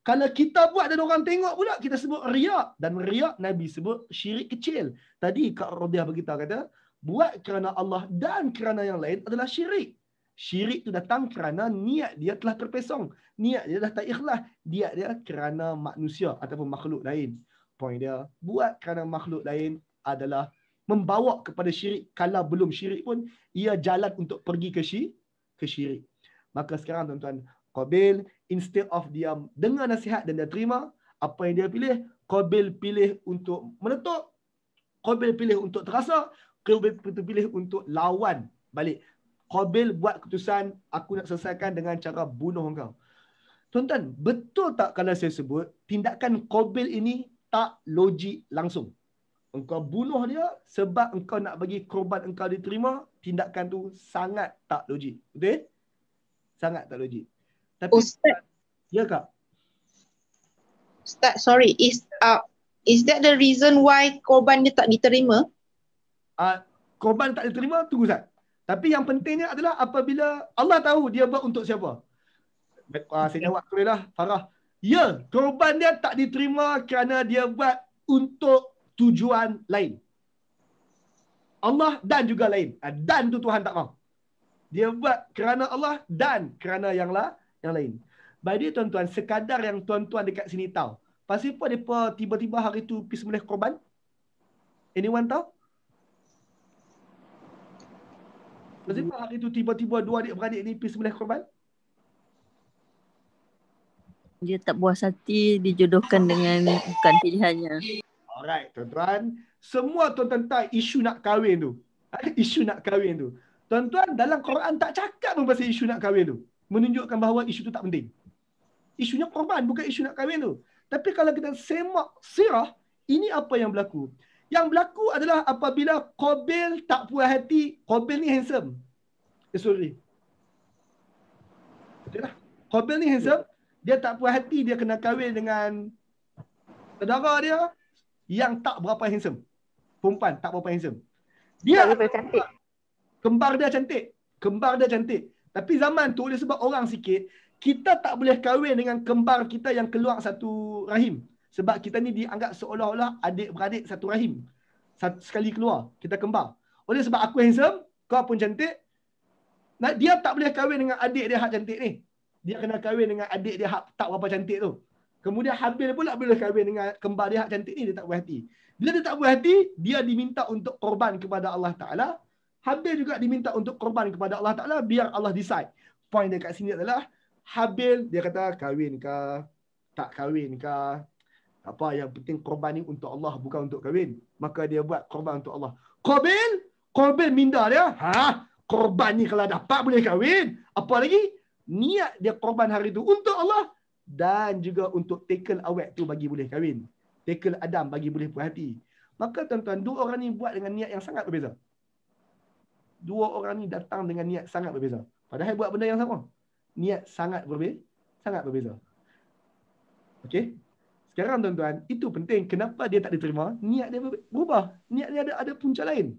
kalau kita buat dan orang tengok pula, kita sebut riak. Dan riak, Nabi sebut syirik kecil. Tadi Kak Rodiah beritahu kata, buat kerana Allah dan kerana yang lain adalah syirik. Syirik itu datang kerana niat dia telah terpesong. Niat dia dah tak ikhlas. Niat dia kerana manusia ataupun makhluk lain. Poin dia, buat kerana makhluk lain adalah membawa kepada syirik. Kalau belum syirik pun, ia jalan untuk pergi ke syirik. Maka sekarang tuan-tuan, Qabil, instead of dia dengar nasihat dan dia terima, apa yang dia pilih? Qabil pilih untuk meletup. Qabil pilih untuk terasa. Qabil pilih untuk lawan balik. Qabil buat keputusan, aku nak selesaikan dengan cara bunuh engkau. Tuan-tuan, betul tak kalau saya sebut, tindakan Qabil ini tak logik langsung. Engkau bunuh dia sebab engkau nak bagi korban engkau diterima, tindakan tu sangat tak logik. Betul? Sangat tak logik. Tapi, Ustaz. Ya Kak? Ustaz, sorry. Is that the reason why korban dia tak diterima? Korban tak diterima, tunggu Ustaz. Tapi yang pentingnya adalah apabila Allah tahu dia buat untuk siapa. Saya jawab boleh lah, Farah. Ya, korban dia tak diterima kerana dia buat untuk tujuan lain. Allah dan juga lain. Dan tu Tuhan tak mahu. Dia buat kerana Allah dan kerana yang lain. Jadi tuan-tuan, sekadar yang tuan-tuan dekat sini tahu. Pasal apa mereka tiba-tiba hari tu pergi sembelih korban? Anyone tahu? Pasal apa hari tu tiba-tiba dua adik-beradik ni pergi sembelih korban? Dia tak puas hati dijodohkan dengan bukan pilihannya. Alright, tuan-tuan. Semua tuan-tuan tahu isu nak kahwin tu. Isu nak kahwin tu. Tuan-tuan, dalam Quran tak cakap pun pasal isu nak kahwin tu. Menunjukkan bahawa isu tu tak penting. Isunya korban, bukan isu nak kahwin tu. Tapi kalau kita semak sirah, ini apa yang berlaku. Yang berlaku adalah apabila Qabil tak puas hati. Qabil ni handsome. Sorry. Betul lah. Qabil ni handsome. Dia tak puas hati, dia kena kahwin dengan saudara dia yang tak berapa handsome. Perempuan tak berapa handsome. Dia cantik. Kembar dia cantik. Kembar dia cantik. Tapi zaman tu oleh sebab orang sikit, kita tak boleh kahwin dengan kembar kita yang keluar satu rahim. Sebab kita ni dianggap seolah-olah adik-beradik satu rahim. Sekali keluar, kita kembar. Oleh sebab aku handsome, kau pun cantik, dia tak boleh kahwin dengan adik dia hak cantik ni. dia kena kahwin dengan adik dia hak tak berapa cantik tu. Kemudian Habil pula boleh kahwin dengan kembar dia hak cantik ni, dia tak puas hati. Bila dia tak puas hati, dia diminta untuk korban kepada Allah Ta'ala. Habil juga diminta untuk korban kepada Allah Ta'ala, biar Allah decide. Point dia kat sini adalah, Habil dia kata kahwin ke, tak kahwin ke, apa yang penting korban ni untuk Allah, bukan untuk kahwin. Maka dia buat korban untuk Allah. Qabil minda dia, korban ni kalau dapat boleh kahwin. Apa lagi? Niat dia korban hari tu untuk Allah dan juga untuk tackle awet tu bagi boleh kahwin. Tackle Adam bagi boleh puas hati. Maka tuan-tuan, dua orang ni buat dengan niat yang sangat berbeza. Dua orang ni datang dengan niat sangat berbeza. Padahal buat benda yang sama. Niat sangat berbeza. Okey? Sekarang tuan-tuan, itu penting. Kenapa dia tak diterima? Niat dia berubah. Niat dia ada punca lain.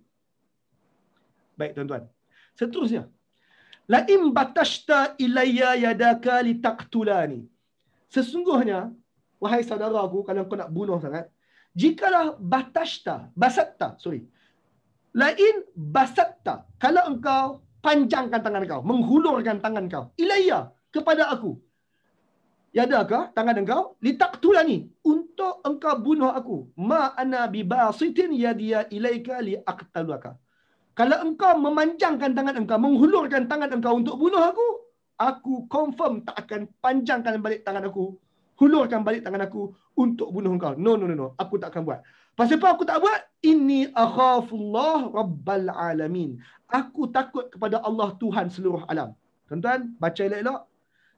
Baik tuan-tuan. Seterusnya. La in batashta ilayya yadaka litaqtulani. Sesungguhnya, wahai saudaraku, kalau kau nak bunuh sangat, jikalau lain basatta, kalau engkau panjangkan tangan kau, menghulurkan tangan kau, ilayya, kepada aku, yadaka, tangan engkau, litaqtulani, untuk engkau bunuh aku, ma ana bibasitin yadiya ilayka liaqtalaka. Kalau engkau memanjangkan tangan engkau, menghulurkan tangan engkau untuk bunuh aku confirm tak akan panjangkan balik tangan aku, hulurkan balik tangan aku untuk bunuh engkau. No. Aku tak akan buat. Pasal apa aku tak buat? Inni akhafullah rabbal alamin. Aku takut kepada Allah Tuhan seluruh alam. Tuan-tuan, baca elok-elok.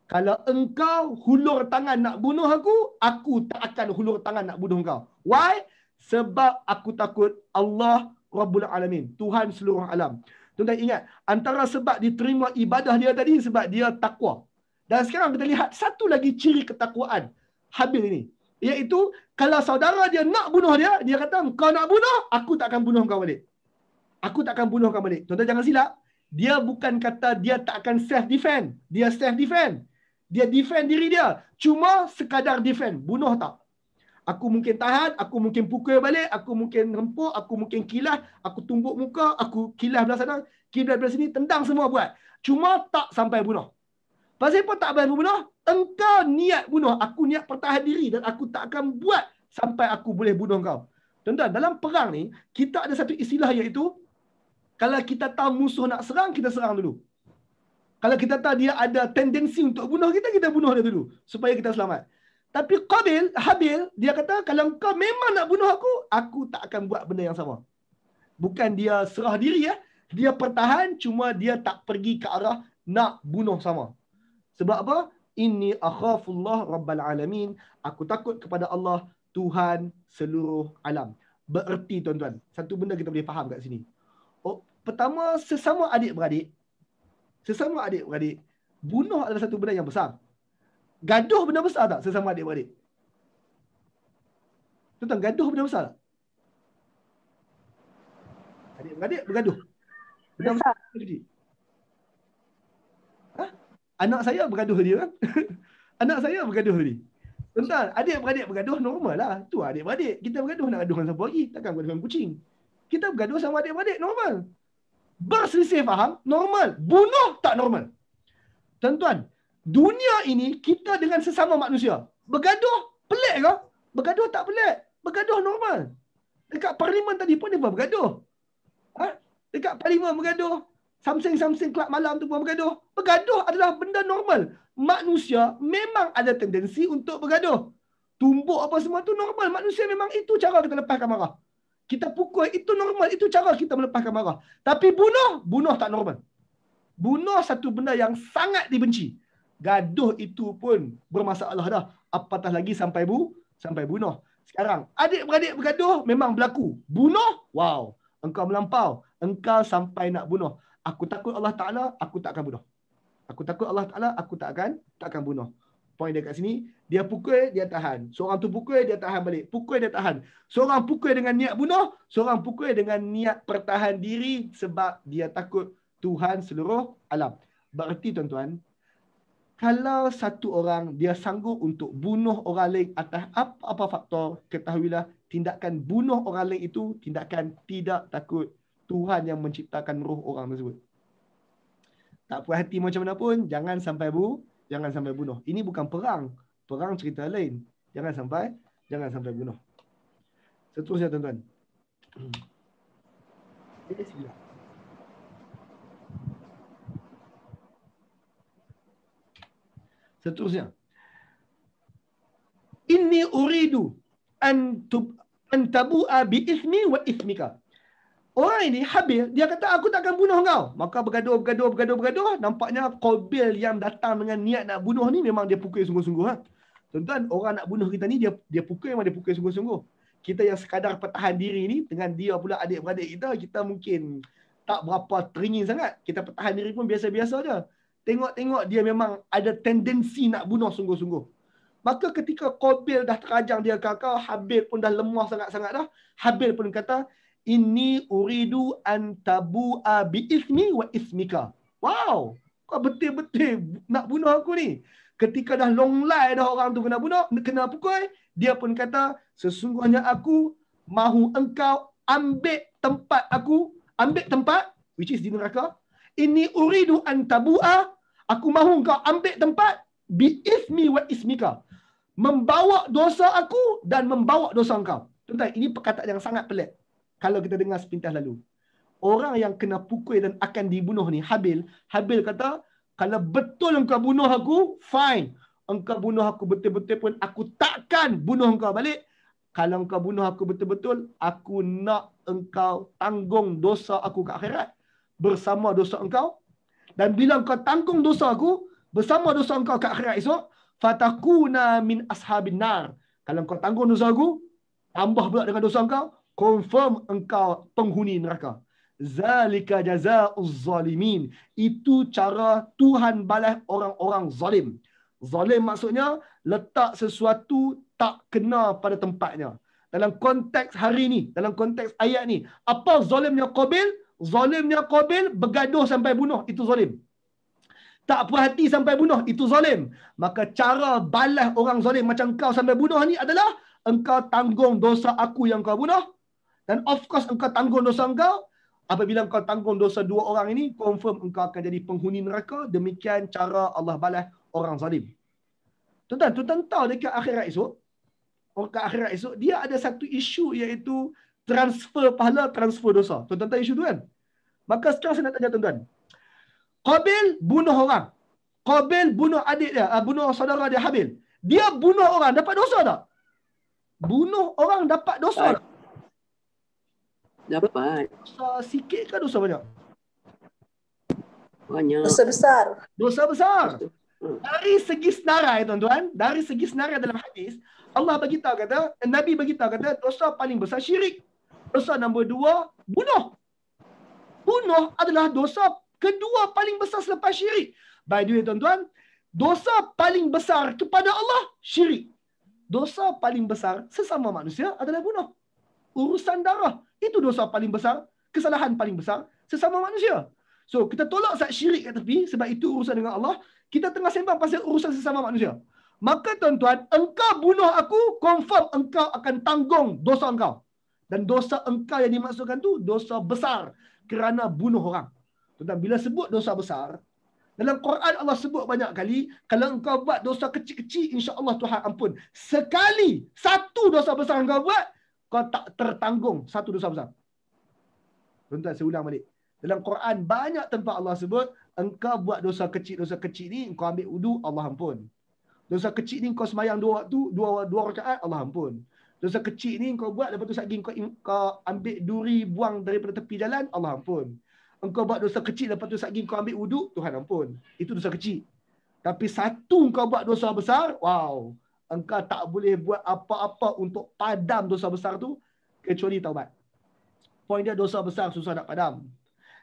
Kalau engkau hulur tangan nak bunuh aku tak akan hulur tangan nak bunuh engkau. Why? Sebab aku takut Allah Rabbul Alamin, Tuhan seluruh alam. Tuan-tuan ingat, antara sebab diterima ibadah dia tadi sebab dia takwa. Dan sekarang kita lihat satu lagi ciri ketakwaan Habil ini. Iaitu, kalau saudara dia nak bunuh dia, dia kata, kau nak bunuh, aku tak akan bunuh kau balik. Aku tak akan bunuh kau balik. Tuan-tuan jangan silap. Dia bukan kata dia tak akan self-defend. Dia self-defend. Dia defend diri dia. Cuma sekadar defend. Bunuh tak. Aku mungkin tahan, aku mungkin pukul balik, aku mungkin hempuk, aku mungkin kilas, aku tumbuk muka, aku kilas belah sana, kilas belah sini, tendang semua buat. Cuma tak sampai bunuh. Pasal apa tak sampai bunuh? Engkau niat bunuh, aku niat pertahan diri dan aku tak akan buat sampai aku boleh bunuh kau. Tuan-tuan, dalam perang ni, kita ada satu istilah iaitu, kalau kita tahu musuh nak serang, kita serang dulu. Kalau kita tahu dia ada tendensi untuk bunuh kita, kita bunuh dia dulu. Supaya kita selamat. Tapi Habil, dia kata, kalau kau memang nak bunuh aku tak akan buat benda yang sama. Bukan dia serah diri ya. Dia pertahan, cuma dia tak pergi ke arah nak bunuh sama. Sebab apa? Inni akhafullah rabbal alamin. Aku takut kepada Allah, Tuhan seluruh alam. Bererti tuan-tuan, satu benda kita boleh faham kat sini. Pertama, sesama adik-beradik, bunuh adalah satu benda yang besar. Gaduh benda besar tak sesama adik-beradik? Tuan-tuan, gaduh benda besar tak? Adik-beradik bergaduh. Benda besar. Anak saya bergaduh dia kan? Anak saya bergaduh dia. Tuan-tuan, adik-beradik bergaduh normal lah. Tu adik-beradik. Kita bergaduh nak gaduh dengan siapa lagi? Takkan bergaduh dengan kucing. Kita bergaduh sama adik-beradik normal. Berselisih faham normal. Bunuh tak normal. Tuan-tuan, dunia ini kita dengan sesama manusia. Bergaduh pelik ke? Bergaduh tak pelik. Bergaduh normal. Dekat parlimen tadi pun dia bergaduh. Dekat parlimen bergaduh. Something kelab malam tu pun bergaduh. Bergaduh adalah benda normal. Manusia memang ada tendensi untuk bergaduh. Tumbuk apa semua tu normal. Manusia memang itu cara kita lepaskan marah. Kita pukul itu normal. Itu cara kita melepaskan marah. Tapi bunuh tak normal. Bunuh satu benda yang sangat dibenci. Gaduh itu pun bermasalah dah. Apatah lagi sampai bunuh. Sekarang, adik-beradik bergaduh memang berlaku. Bunuh, wow. Engkau melampau. Engkau sampai nak bunuh. Aku takut Allah Ta'ala, aku tak akan bunuh. Aku takut Allah Ta'ala, aku tak akan bunuh. Poin dia kat sini, dia pukul, dia tahan. Seorang tu pukul, dia tahan balik. Pukul, dia tahan. Seorang pukul dengan niat bunuh, seorang pukul dengan niat pertahan diri sebab dia takut Tuhan seluruh alam. Berarti tuan-tuan, kalau satu orang dia sanggup untuk bunuh orang lain atas apa-apa faktor, ketahuilah tindakan bunuh orang lain itu tindakan tidak takut Tuhan yang menciptakan roh orang tersebut. Tak puas hati macam mana pun, jangan sampai Jangan sampai bunuh. Ini bukan perang. Perang cerita lain. Jangan sampai bunuh. Seterusnya tuan-tuan. Seterusnya. Inni uridu an tabu'a bi ismi wa ismika. Orang ini Habil, dia kata aku takkan bunuh kau. Maka bergaduh. Nampaknya Qabil yang datang dengan niat nak bunuh ni memang dia pukul sungguh-sungguh. Tuan-tuan, orang nak bunuh kita ni dia pukul, memang dia pukul sungguh-sungguh. Kita yang sekadar pertahan diri ni dengan dia pula adik-beradik kita mungkin tak berapa teringin sangat. Kita pertahan diri pun biasa-biasa je. Tengok-tengok dia memang ada tendensi nak bunuh sungguh-sungguh. Maka ketika Qabil dah terajang dia kakak, Habil pun dah lemah sangat-sangat dah. Habil pun kata, inni uridu an tabu'a bi ismi wa ismika. Wow, kau betul-betul nak bunuh aku ni. Ketika dah long lie dah orang tu kena pukul, dia pun kata, sesungguhnya aku mahu engkau ambil tempat, which is di neraka. Inni uridu an tabu'a, aku mahu engkau ambil tempat bi ismi wa ismika. Membawa dosa aku dan membawa dosa engkau. Tuan-tuan, ini perkataan yang sangat pelik. Kalau kita dengar sepintas lalu. Orang yang kena pukul dan akan dibunuh ni, Habil kata, kalau betul engkau bunuh aku, fine. Engkau bunuh aku betul-betul pun, aku takkan bunuh engkau balik. Kalau engkau bunuh aku betul-betul, aku nak engkau tanggung dosa aku ke akhirat bersama dosa engkau. Dan bila engkau tanggung dosa aku bersama dosa engkau ke akhirat esok, fatakuna min ashabin nar. Kalau engkau tanggung dosa aku, tambah pula dengan dosa engkau, confirm engkau penghuni neraka. Zalika jazaa'uz zalimin. Itu cara Tuhan balas orang-orang zalim. Zalim maksudnya letak sesuatu tak kena pada tempatnya. Dalam konteks hari ni, dalam konteks ayat ni, apa zalimnya Qabil? Zalimnya Qabil bergaduh sampai bunuh, itu zalim. Tak puas hati sampai bunuh, itu zalim. Maka cara balas orang zalim macam kau sampai bunuh ni adalah engkau tanggung dosa aku yang kau bunuh. Dan of course engkau tanggung dosa engkau. Apabila engkau tanggung dosa dua orang ini, confirm engkau akan jadi penghuni neraka. Demikian cara Allah balas orang zalim. Tuan-tuan tahu dekat akhirat esok, dia ada satu isu iaitu transfer pahala, transfer dosa. Tuan-tuan tahu isu tu kan? Maka sekarang saya nak tanya tuan-tuan. Qabil bunuh orang. Qabil bunuh adik dia, bunuh saudara dia Habil. Dia bunuh orang, dapat dosa tak? Bunuh orang dapat dosa tak? Dapat. Dosa sikit ke dosa banyak? Banyak. Dosa besar. Dosa besar. Dari segi senarai tuan-tuan, dari segi senarai dalam hadis, Allah beritahu kata, Nabi beritahu kata, dosa paling besar syirik. Dosa nombor 2, bunuh. Bunuh adalah dosa kedua paling besar selepas syirik. By the way tuan-tuan, dosa paling besar kepada Allah, syirik. Dosa paling besar sesama manusia adalah bunuh. Urusan darah, itu dosa paling besar, kesalahan paling besar sesama manusia. So, kita tolak zat syirik kat tepi sebab itu urusan dengan Allah. Kita tengah sembang pasal urusan sesama manusia. Maka tuan-tuan, engkau bunuh aku, confirm engkau akan tanggung dosa engkau. Dan dosa engkau yang dimaksudkan tu dosa besar kerana bunuh orang. Tuan-tuan, bila sebut dosa besar, dalam Quran Allah sebut banyak kali, kalau engkau buat dosa kecil-kecil, insya-Allah Tuhan ampun. Sekali satu dosa besar engkau buat, kau tak tertanggung satu dosa besar. Tuan-tuan, saya ulang balik. Dalam Quran banyak tempat Allah sebut, engkau buat dosa kecil ni, engkau ambil wudu, Allah ampun. Dosa kecil ni kau sembahyang 2 waktu, 2 rakaat, Allah ampun. Dosa kecil ni kau buat, lepas tu satgi kau ambil duri buang daripada tepi jalan, Allah ampun. Engkau buat dosa kecil, lepas tu satgi kau ambil wudu, Tuhan ampun. Itu dosa kecil. Tapi satu kau buat dosa besar, wow. Engkau tak boleh buat apa-apa untuk padam dosa besar tu, kecuali taubat. Poin dia, dosa besar susah nak padam.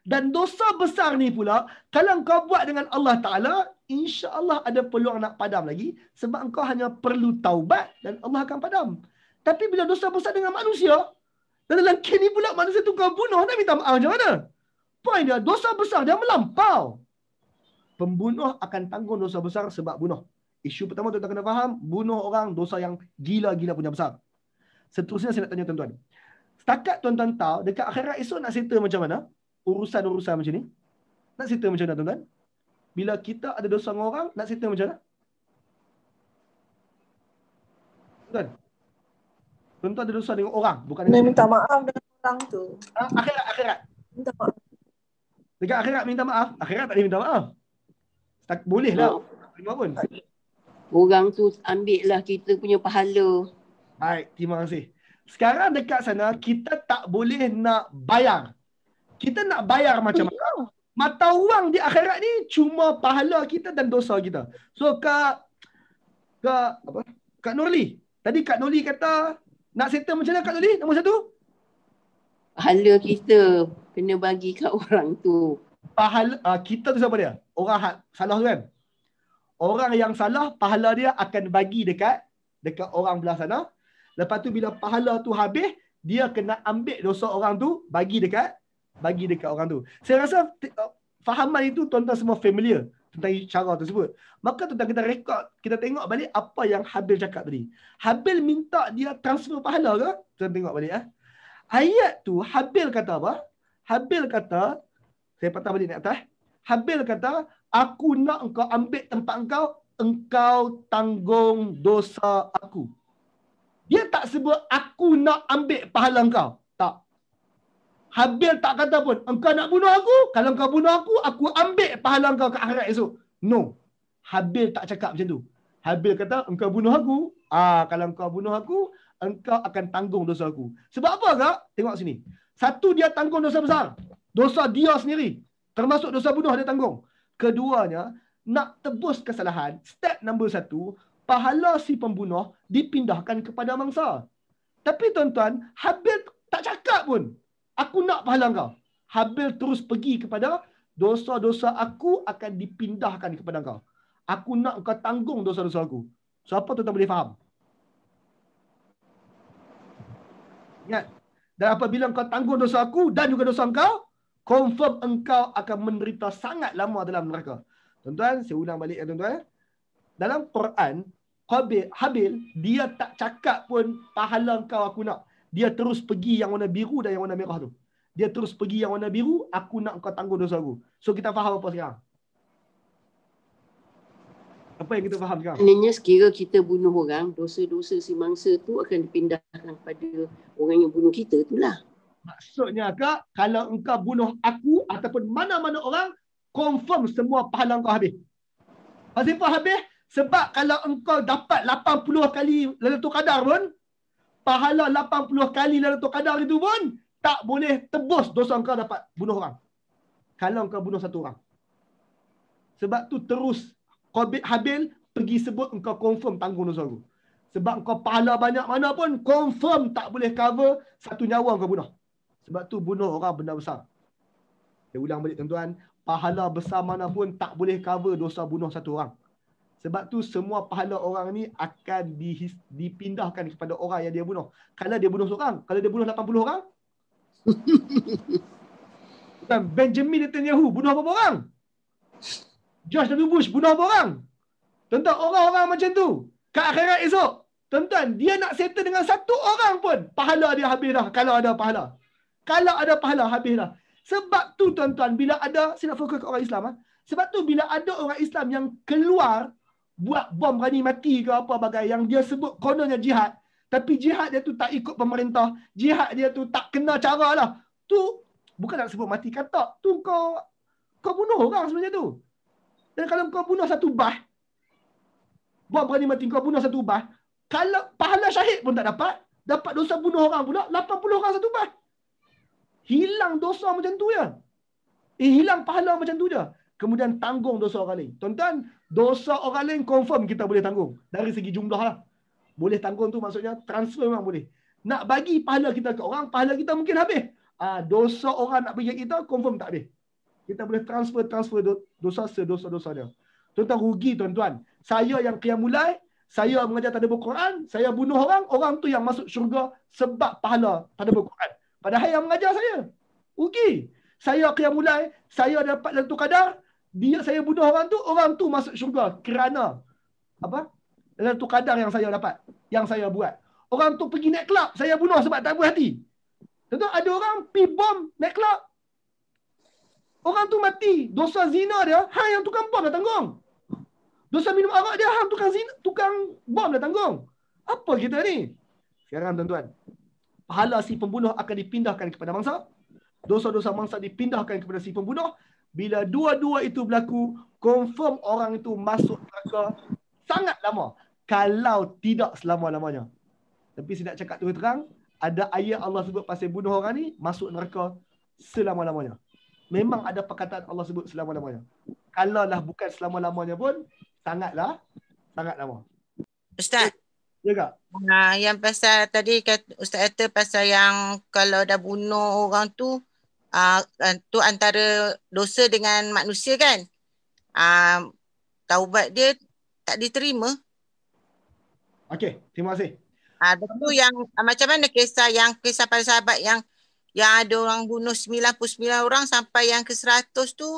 Dan dosa besar ni pula, kalau kau buat dengan Allah Ta'ala, insya-Allah ada peluang nak padam lagi, sebab engkau hanya perlu taubat dan Allah akan padam. Tapi bila dosa besar dengan manusia, dan dalam kes ni pula manusia tu kau bunuh, nak minta maaf macam mana? Poin dia, dosa besar dia melampau. Pembunuh akan tanggung dosa besar sebab bunuh. Isu pertama tuan-tuan kena faham, bunuh orang dosa yang gila-gila punya besar. Seterusnya saya nak tanya tuan-tuan. Setakat tuan-tuan tahu, dekat akhirat esok nak settle macam mana? Urusan-urusan macam ni. Nak settle macam mana tuan-tuan? bila kita ada dosa dengan orang, nak settle macam mana? Kan? Tuan-tuan ada dosa dengan orang, bukan Kena minta maaf dengan orang tu. Akhirat. Minta maaf. Dekat akhirat minta maaf. Akhirat tak boleh minta maaf. Tak boleh lah. Terima pun. Orang tu ambil lah kita punya pahala. Baik, terima kasih. Sekarang dekat sana, kita tak boleh nak bayar. Kita nak bayar macam mana? Mata wang di akhirat ni cuma pahala kita dan dosa kita. So, Kak Nurli. Tadi Kak Nurli kata, nak settle macam mana Kak Nurli? Nombor satu? Pahala kita kena bagi kat orang tu. Pahala, kita tu siapa dia? Orang salah tu kan? Orang yang salah, pahala dia akan bagi dekat orang belah sana. Lepas tu bila pahala tu habis, dia kena ambil dosa orang tu, bagi dekat orang tu. Saya rasa fahaman itu tuan-tuan semua familiar tentang cara tersebut. Maka tuan-tuan kita rekod, kita tengok balik apa yang Habil cakap tadi. Habil minta dia transfer pahala ke? Tuan tengok balik. Ayat tu Habil kata apa? Habil kata, saya patah balik ni atas. Habil kata, aku nak engkau ambil tempat engkau tanggung dosa aku. Dia tak sebut aku nak ambil pahala engkau. Tak. Habil tak kata pun, engkau nak bunuh aku? Kalau engkau bunuh aku ambil pahala engkau ke akhirat esok. No. Habil tak cakap macam tu. Habil kata, engkau bunuh aku. Kalau engkau bunuh aku, engkau akan tanggung dosa aku. Sebab apa kak? Tengok sini. Satu, dia tanggung dosa besar. Dosa dia sendiri. Termasuk dosa bunuh dia tanggung. Keduanya, nak tebus kesalahan. Step nombor 1, pahala si pembunuh dipindahkan kepada mangsa. Tapi tuan-tuan, Habil tak cakap pun, aku nak pahala kau. Habil terus pergi kepada dosa-dosa aku akan dipindahkan kepada kau. Aku nak kau tanggung dosa-dosa aku. So apa tuan-tuan boleh faham? Ingat. Dan apabila kau tanggung dosa aku dan juga dosa engkau, confirm engkau akan menderita sangat lama dalam neraka. Tuan-tuan, saya ulang balik ya tuan-tuan. Dalam Quran, Habil, dia tak cakap pun pahala engkau aku nak. Dia terus pergi yang warna biru dan yang warna merah tu. Dia terus pergi yang warna biru, aku nak engkau tanggung dosa aku. So kita faham apa sekarang? Apa yang kita faham sekarang? Maknanya sekira kita bunuh orang, dosa-dosa si mangsa tu akan dipindahkan kepada orang yang bunuh kita tu lah. Maksudnya kak, kalau engkau bunuh aku ataupun mana-mana orang, confirm semua pahala engkau habis. Kenapa habis? Sebab kalau engkau dapat 80 kali Lailatul Qadar pun, pahala 80 kali Lailatul Qadar itu pun tak boleh tebus dosa engkau dapat bunuh orang. Kalau engkau bunuh satu orang. Sebab tu terus Habil pergi sebut engkau confirm tanggung dosa aku. Sebab engkau pahala banyak mana pun, confirm tak boleh cover satu nyawa engkau bunuh. Sebab tu bunuh orang benda besar. Saya ulang balik tuan-tuan, pahala besar mana pun tak boleh cover dosa bunuh satu orang. Sebab tu semua pahala orang ni akan dipindahkan kepada orang yang dia bunuh. Kalau dia bunuh seorang, kalau dia bunuh 80 orang. Benjamin Netanyahu bunuh berapa orang? George W. Bush bunuh berapa orang? Tuan-tuan, orang-orang macam tu, kat akhirat esok, tuan-tuan, dia nak settle dengan satu orang pun, pahala dia habis dah. Kalau ada pahala. Kalau ada pahala, habis dah. Sebab tu tuan-tuan, bila ada, saya nak fokus ke orang Islam. Sebab tu bila ada orang Islam yang keluar, buat bom berani mati ke apa bagai yang dia sebut kononnya jihad, tapi jihad dia tu tak ikut pemerintah, jihad dia tu tak kena cara lah, tu bukan nak sebut mati kata, tu kau bunuh orang sebenarnya tu. Dan kalau kau bunuh satu bah, bom berani mati, kau bunuh satu bah, kalau pahala syahid pun tak dapat dosa bunuh orang pula 80 orang satu bah. Hilang dosa macam tu ya. Hilang pahala macam tu je. Kemudian tanggung dosa orang lain. Tuan-tuan, dosa orang lain confirm kita boleh tanggung. Dari segi jumlah lah. Boleh tanggung tu maksudnya transfer memang boleh. Nak bagi pahala kita ke orang, pahala kita mungkin habis. Dosa orang nak bagi kita, confirm tak habis. Kita boleh transfer dosa sedosa-dosa dia. Tuan-tuan, rugi tuan-tuan. Saya yang qiyamulai, saya mengajar tadabbur Quran, saya bunuh orang tu yang masuk syurga sebab pahala tadabbur Quran. Padahal yang mengajar saya. Rugi. Saya qiyamulai, saya dapat Lailatul Qadar, saya bunuh orang tu masuk syurga kerana apa? Lailatul Qadar yang saya dapat, yang saya buat. Orang tu pergi naik kelab, saya bunuh sebab tak berhati. Tentu ada orang pergi bom naik kelab. Orang tu mati. Dosa zina dia, hang yang tukang bom dah tanggung. Dosa minum arak dia, hang tukang bom dah tanggung. Apa kita ni? Sekarang tuan-tuan, pahala si pembunuh akan dipindahkan kepada mangsa. Dosa-dosa mangsa dipindahkan kepada si pembunuh. Bila dua-dua itu berlaku, confirm orang itu masuk neraka sangat lama. Kalau tidak selama-lamanya. Tapi saya nak cakap terus terang, ada ayat Allah sebut pasal bunuh orang ni, masuk neraka selama-lamanya. Memang ada perkataan Allah sebut selama-lamanya. Kalaulah bukan selama-lamanya pun, sangat lama. Ustaz. Ya kak? Yang pasal tadi Ustaz kata pasal yang kalau dah bunuh orang tu, tu antara dosa dengan manusia kan? Taubat dia tak diterima. Okey, terima kasih. Itu yang macam mana kisah para sahabat yang ada orang bunuh 99 orang sampai yang ke 100 tu,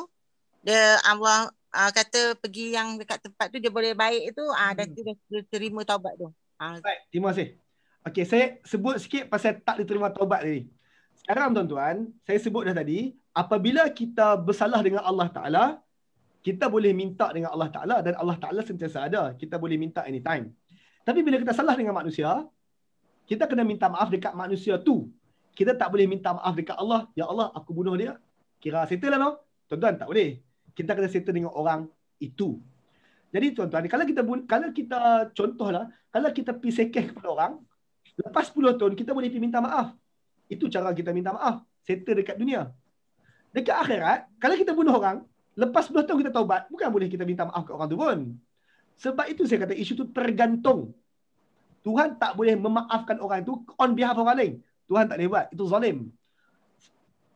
dia Allah kata pergi yang dekat tempat tu dia boleh baik tu, dah terima taubat tu. Baik, terima kasih. Okey, saya sebut sikit pasal tak diterima taubat tadi. Sekarang tuan-tuan, saya sebut dah tadi, apabila kita bersalah dengan Allah Ta'ala, kita boleh minta dengan Allah Ta'ala dan Allah Ta'ala sentiasa ada. Kita boleh minta anytime. Tapi bila kita salah dengan manusia, kita kena minta maaf dekat manusia tu. Kita tak boleh minta maaf dekat Allah. Ya Allah, aku bunuh dia. Kira settle lah, no? Tuan-tuan, tak boleh. Kita kena settle dengan orang itu. Jadi tuan-tuan, kalau kita contohlah, kalau kita pergi sekeh kepada orang, lepas 10 tahun kita boleh pergi minta maaf. Itu cara kita minta maaf. Settle dekat dunia. Dekat akhirat, kalau kita bunuh orang, lepas 10 tahun kita taubat, bukan boleh kita minta maaf kat orang tu pun. Sebab itu saya kata isu tu tergantung. Tuhan tak boleh memaafkan orang itu on behalf orang lain. Tuhan tak boleh buat. Itu zalim.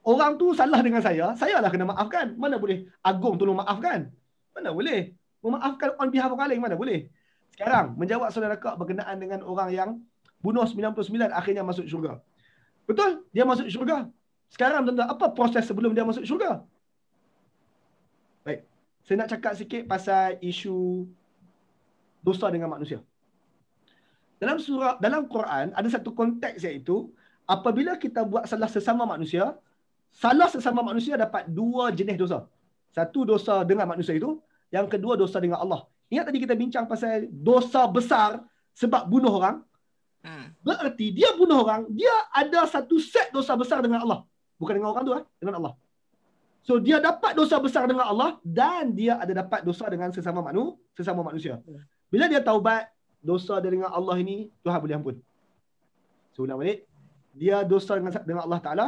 Orang tu salah dengan saya lah kena maafkan. Mana boleh Agung tolong maafkan? Mana boleh? Memaafkan on behalf orang lain, mana boleh? Sekarang, menjawab saudara Kak berkenaan dengan orang yang bunuh 99 akhirnya masuk syurga. Betul? Dia masuk syurga. Sekarang tuan-tuan, apa proses sebelum dia masuk syurga? Baik. Saya nak cakap sikit pasal isu dosa dengan manusia. Dalam Quran ada satu konteks iaitu apabila kita buat salah sesama manusia dapat dua jenis dosa. Satu dosa dengan manusia itu, yang kedua dosa dengan Allah. Ingat tadi kita bincang pasal dosa besar sebab bunuh orang. Berarti dia bunuh orang, dia ada satu set dosa besar dengan Allah. Bukan dengan orang tu, dengan Allah. So dia dapat dosa besar dengan Allah dan dia ada dapat dosa dengan sesama manusia. Bila dia taubat, dosa dia dengan Allah ini Tuhan boleh ampun. So ulang balik. Dia dosa dengan Allah Ta'ala.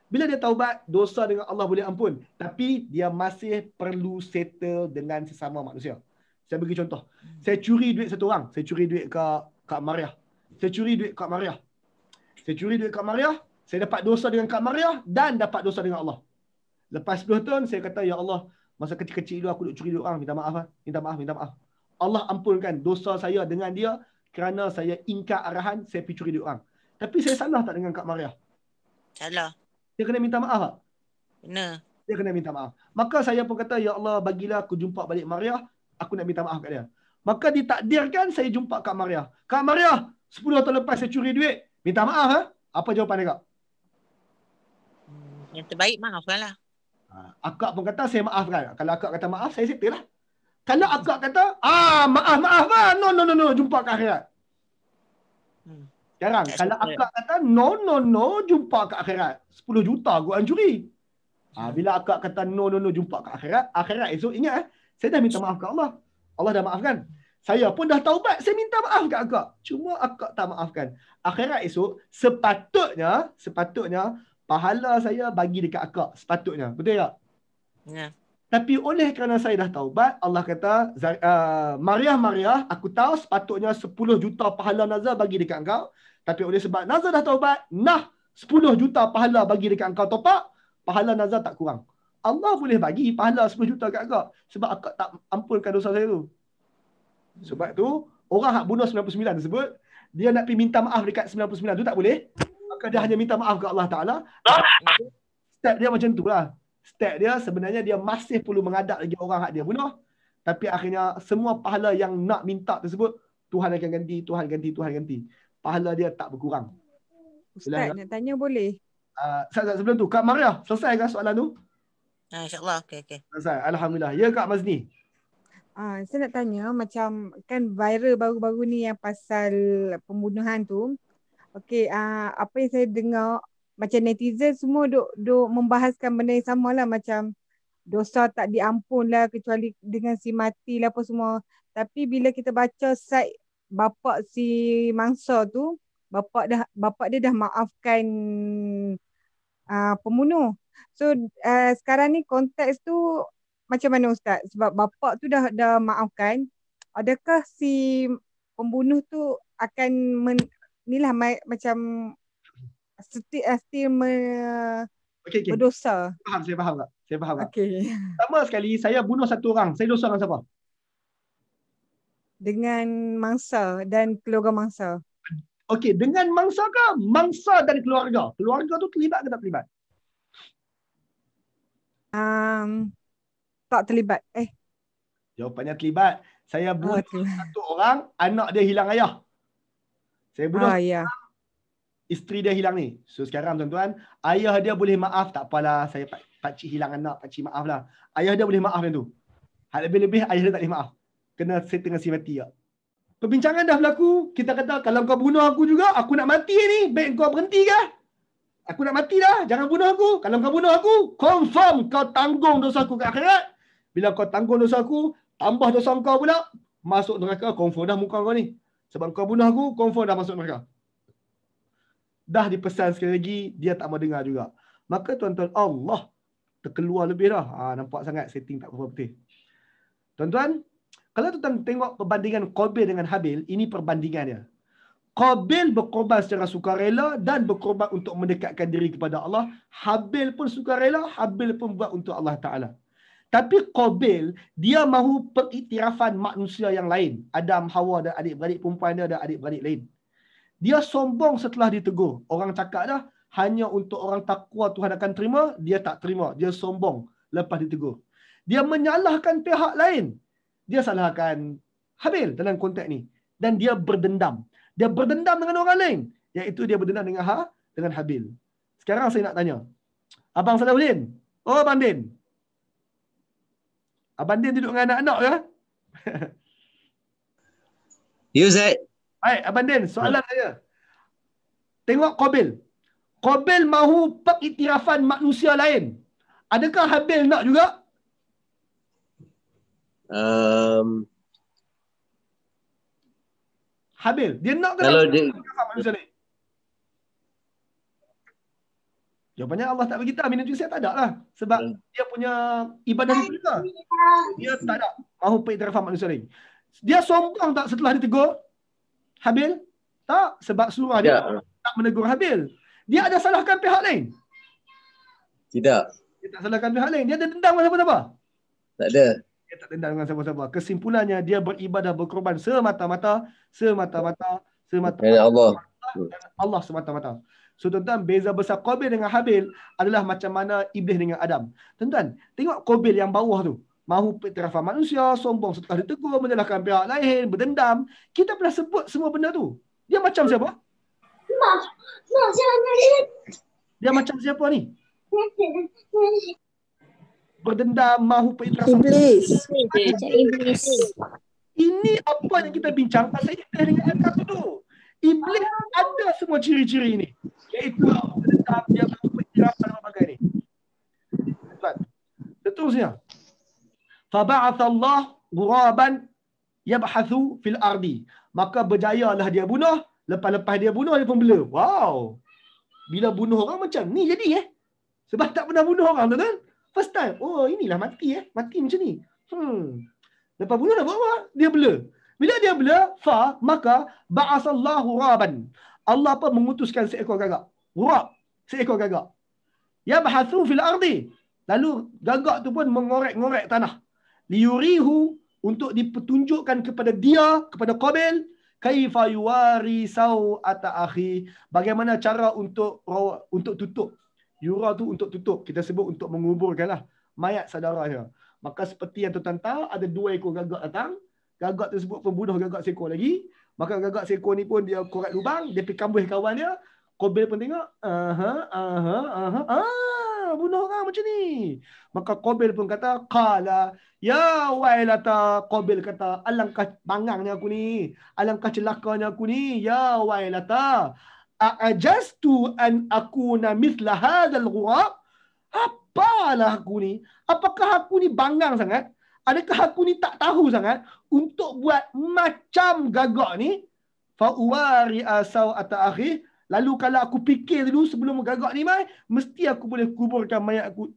Bila dia taubat, dosa dengan Allah boleh ampun. Tapi dia masih perlu settle dengan sesama manusia. Saya bagi contoh. Saya curi duit satu orang. Saya curi duit Kak Mariah. Saya dapat dosa dengan Kak Mariah dan dapat dosa dengan Allah. Lepas 10 tahun, saya kata, Ya Allah, masa kecil-kecil dulu aku duk curi duit orang. Minta maaf. Allah ampunkan dosa saya dengan dia kerana saya ingkar arahan, saya pergi curi duit orang. Tapi saya salah tak dengan Kak Mariah? Salah. Dia kena minta maaf tak? Benar. Dia kena minta maaf. Maka saya pun kata, Ya Allah, bagilah aku jumpa balik Mariah, aku nak minta maaf kat dia. Maka ditakdirkan saya jumpa Kak Mariah. Kak Mariah, 10 tahun lepas saya curi duit, minta maaf. Apa jawapan dia, Kak? Yang terbaik maafkanlah. Akak pun kata saya maafkan. Kalau akak kata maaf, saya settle lah. Kalau akak kata, maaf lah. No, jumpa kat akhirat. Sekarang, kalau akak kata, no, jumpa kat akhirat. 10 juta aku curi. Bila akak kata, no, jumpa kat akhirat esok, ingat saya dah minta maaf kat Allah. Allah dah maafkan. Saya pun dah taubat, saya minta maaf kat akak. Cuma akak tak maafkan. Akhirat esok, sepatutnya, pahala saya bagi dekat akak. Sepatutnya. Betul tak? Ya. Tapi oleh kerana saya dah taubat, Allah kata, Mariah, aku tahu sepatutnya 10 juta pahala nazar bagi dekat engkau. Tapi oleh sebab nazar dah taubat, 10 juta pahala bagi dekat engkau topak, pahala nazar tak kurang. Allah boleh bagi pahala 10 juta kat akak. Sebab akak tak ampunkan dosa saya tu. Sebab tu, orang hak bunuh 99 tersebut, dia nak pergi minta maaf dekat 99 tu tak boleh. Maka dia hanya minta maaf ke Allah Ta'ala. Step dia macam tu lah. Step dia sebenarnya dia masih perlu mengadap lagi orang hak dia bunuh. Tapi akhirnya semua pahala yang nak minta tersebut, Tuhan akan ganti. Pahala dia tak berkurang. Ustaz, nak tanya boleh? Sebelum tu, Kak Mariah, selesai kan soalan tu? InsyaAllah. Okey. Alhamdulillah. Ya Kak Mazni. Saya nak tanya macam kan viral baru-baru ni yang pasal pembunuhan tu. Okey, apa yang saya dengar macam netizen semua duk membahaskan benda yang sama lah, macam dosa tak diampun lah kecuali dengan si mati lah apa semua. Tapi bila kita baca side bapak si mangsa tu, bapak dia dah maafkan pembunuh. So sekarang ni konteks tu macam mana Ustaz? Sebab bapak tu dah maafkan, adakah si pembunuh tu akan macam still berdosa? Saya faham tak? Saya faham tak? Okey. Pertama sekali, saya bunuh satu orang. Saya dosa dengan siapa? Dengan mangsa dan keluarga mangsa. Okey, dengan mangsa ke? Mangsa dan keluarga. Keluarga tu terlibat ke tak terlibat? Tak terlibat. Jawapannya terlibat. Saya bunuh satu orang, anak dia hilang ayah. Saya bunuh isteri dia hilang ni. So sekarang tuan-tuan, ayah dia boleh maaf, tak apalah, saya pakcik hilang anak, pakcik maaf lah. Ayah dia boleh maaf yang tu. Hal lebih-lebih ayah dia tak boleh maaf. Kena setengah si mati tak. Perbincangan dah berlaku, kita kata kalau kau bunuh aku juga, aku nak mati ni, baik kau berhenti ke? Aku nak mati dah, jangan bunuh aku. Kalau kau bunuh aku, confirm kau tanggung dosa aku ke akhirat. Bila kau tanggung dosa aku, tambah dosa kau pula, masuk neraka, confirm dah muka kau ni. Sebab kau bunuh aku, confirm dah masuk neraka. Dah dipesan sekali lagi, dia tak mau dengar juga. Maka tuan-tuan, Allah terkeluar lebih dah. Nampak sangat setting tak berapa betul. Tuan-tuan, kalau tuan-tuan tengok perbandingan Qabil dengan Habil, ini perbandingannya. Qabil berkorban secara sukarela dan berkorban untuk mendekatkan diri kepada Allah. Habil pun sukarela, Habil pun buat untuk Allah Ta'ala. Tapi Qabil, dia mahu pengiktirafan manusia yang lain. Adam, Hawa dan adik-beradik perempuan dia dan adik-beradik lain. Dia sombong setelah ditegur. Orang cakap dah, hanya untuk orang takwa Tuhan akan terima, dia tak terima. Dia sombong lepas ditegur. Dia menyalahkan pihak lain. Dia salahkan Habil dalam konteks ni. Dan dia berdendam. Dia berdendam dengan orang lain. Iaitu dia berdendam dengan Habil. Sekarang saya nak tanya. Abang Salahuddin. Oh, Abang Din. Abang Din duduk dengan anak-anak ke? Ya, Ustaz. Baik, Abang Din, soalan saya. Tengok Qabil. Qabil mahu pengiktirafan manusia lain. Adakah Habil nak juga? Habil, dia nak ke kalau tak dia manusia lain? Jawapannya Allah tak beritahu. Minat saya tak ada lah. Sebab dia punya ibadah itu juga. Dia tak ada mahu pengiktirafan manusia lain. Dia sombong tak setelah ditegur Habil? Tak. Sebab surah dia tak menegur Habil. Dia ada salahkan pihak lain? Tidak. Dia tak salahkan pihak lain. Dia ada dendam dengan siapa-siapa? Tak ada. Dia tak dendam dengan siapa-siapa. Kesimpulannya, dia beribadah berkorban semata-mata Allah semata-mata. So tuan-tuan, beza besar Qabil dengan Habil adalah macam mana Iblis dengan Adam. Tuan-tuan, tengok Qabil yang bawah tu. Mahu pengiktirafan manusia, sombong setelah ditegur, menyalahkan pihak lain, berdendam. Kita pernah sebut semua benda tu. Dia macam siapa? Dia macam siapa ni? Berdendam, mahu pengiktirafan Iblis. Iblis. Ini apa yang kita bincang pasal Iblis dengan Adam tu. Iblis ada semua ciri-ciri ni. Iaitu berdendam, dia mahu pengiktirafan dan sebagainya ni. Seterusnya. Faba'athallah ghuraban yabhathu fil ardi. Maka berjayalah dia bunuh. Lepas-lepas dia bunuh, dia pun bela. Wow. Bila bunuh orang macam ni jadi Sebab tak pernah bunuh orang, tuan-tuan. First time. Oh, inilah mati Mati macam ni. Lepas bunuh dah buat apa? Dia bela. Bila dia bela, maka ba'asallahu ghuraban. Allah pun mengutuskan seekor gagak. Ghurab. Seekor gagak. Yabhathu fil ardi. Lalu gagak tu pun mengorek-ngorek tanah. Liyurihu, untuk dipetunjukkan kepada dia, kepada Qabil, kaifa yuwari sawata akhi, bagaimana cara untuk tutup. Yura tu untuk tutup, kita sebut untuk menguburkanlah mayat saudaranya. Maka seperti yang tuan-tuan tahu, ada 2 ekor gagak datang. Gagak tersebut pembunuh gagak seekor lagi. Maka gagak seekor ni pun dia korek lubang, dia pergi kambuh kawan dia. Qabil pun tengok, bunuh orang macam ni. Maka Qabil pun kata, qala ya wailata. Qabil kata, alangkah bangangnya aku ni, alangkah celakanya aku ni, ya wailata. A'ajastu an akuna mithla hadzal ghurab. Apalah aku ni? Apakah aku ni bangang sangat? Adakah aku ni tak tahu sangat untuk buat macam gagak ni? Fa uwari asau ata akhi. Lalu kalau aku fikir dulu sebelum gagak ni mai, mesti aku boleh kuburkan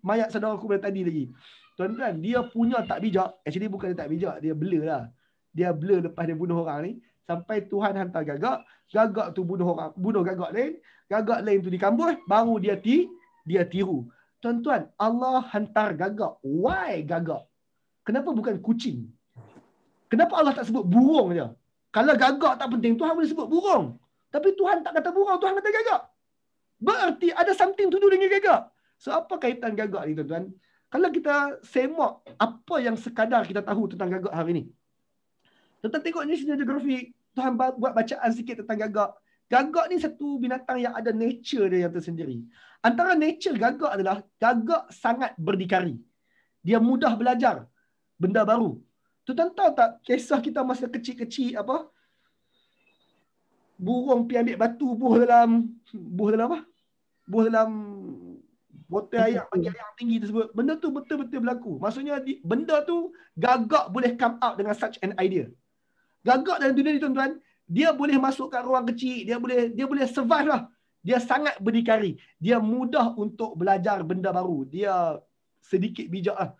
mayat saudara aku pada tadi lagi. Tuan-tuan, dia punya tak bijak. Actually bukan dia tak bijak, dia blur lah. Dia blur lepas dia bunuh orang ni. Sampai Tuhan hantar gagak. Gagak tu bunuh gagak lain tu dikambus, baru dia tiru. Tuan-tuan, Allah hantar gagak. Why gagak? Kenapa bukan kucing? Kenapa Allah tak sebut burung je? Kalau gagak tak penting, Tuhan boleh sebut burung. Tapi Tuhan tak kata burung, Tuhan kata gagak. Berarti ada something to do dengan gagak. So apa kaitan gagak ni tuan-tuan? Kalau kita semak apa yang sekadar kita tahu tentang gagak hari ni. Tuan-tuan tengok National Geographic, Tuhan buat bacaan sikit tentang gagak. Gagak ni satu binatang yang ada nature dia yang tersendiri. Antara nature gagak adalah gagak sangat berdikari. Dia mudah belajar benda baru. Tuan-tuan tahu tak kisah kita masa kecil-kecil apa? Burung pergi ambil batu buh dalam botol air bagi air tinggi tersebut. Benda tu betul-betul berlaku. Maksudnya benda tu gagak boleh come out dengan such an idea. Gagak dalam dunia ni tuan-tuan, dia boleh masuk kat ruang kecil, dia boleh survive lah. Dia sangat berdikari. Dia mudah untuk belajar benda baru. Dia sedikit bijak lah.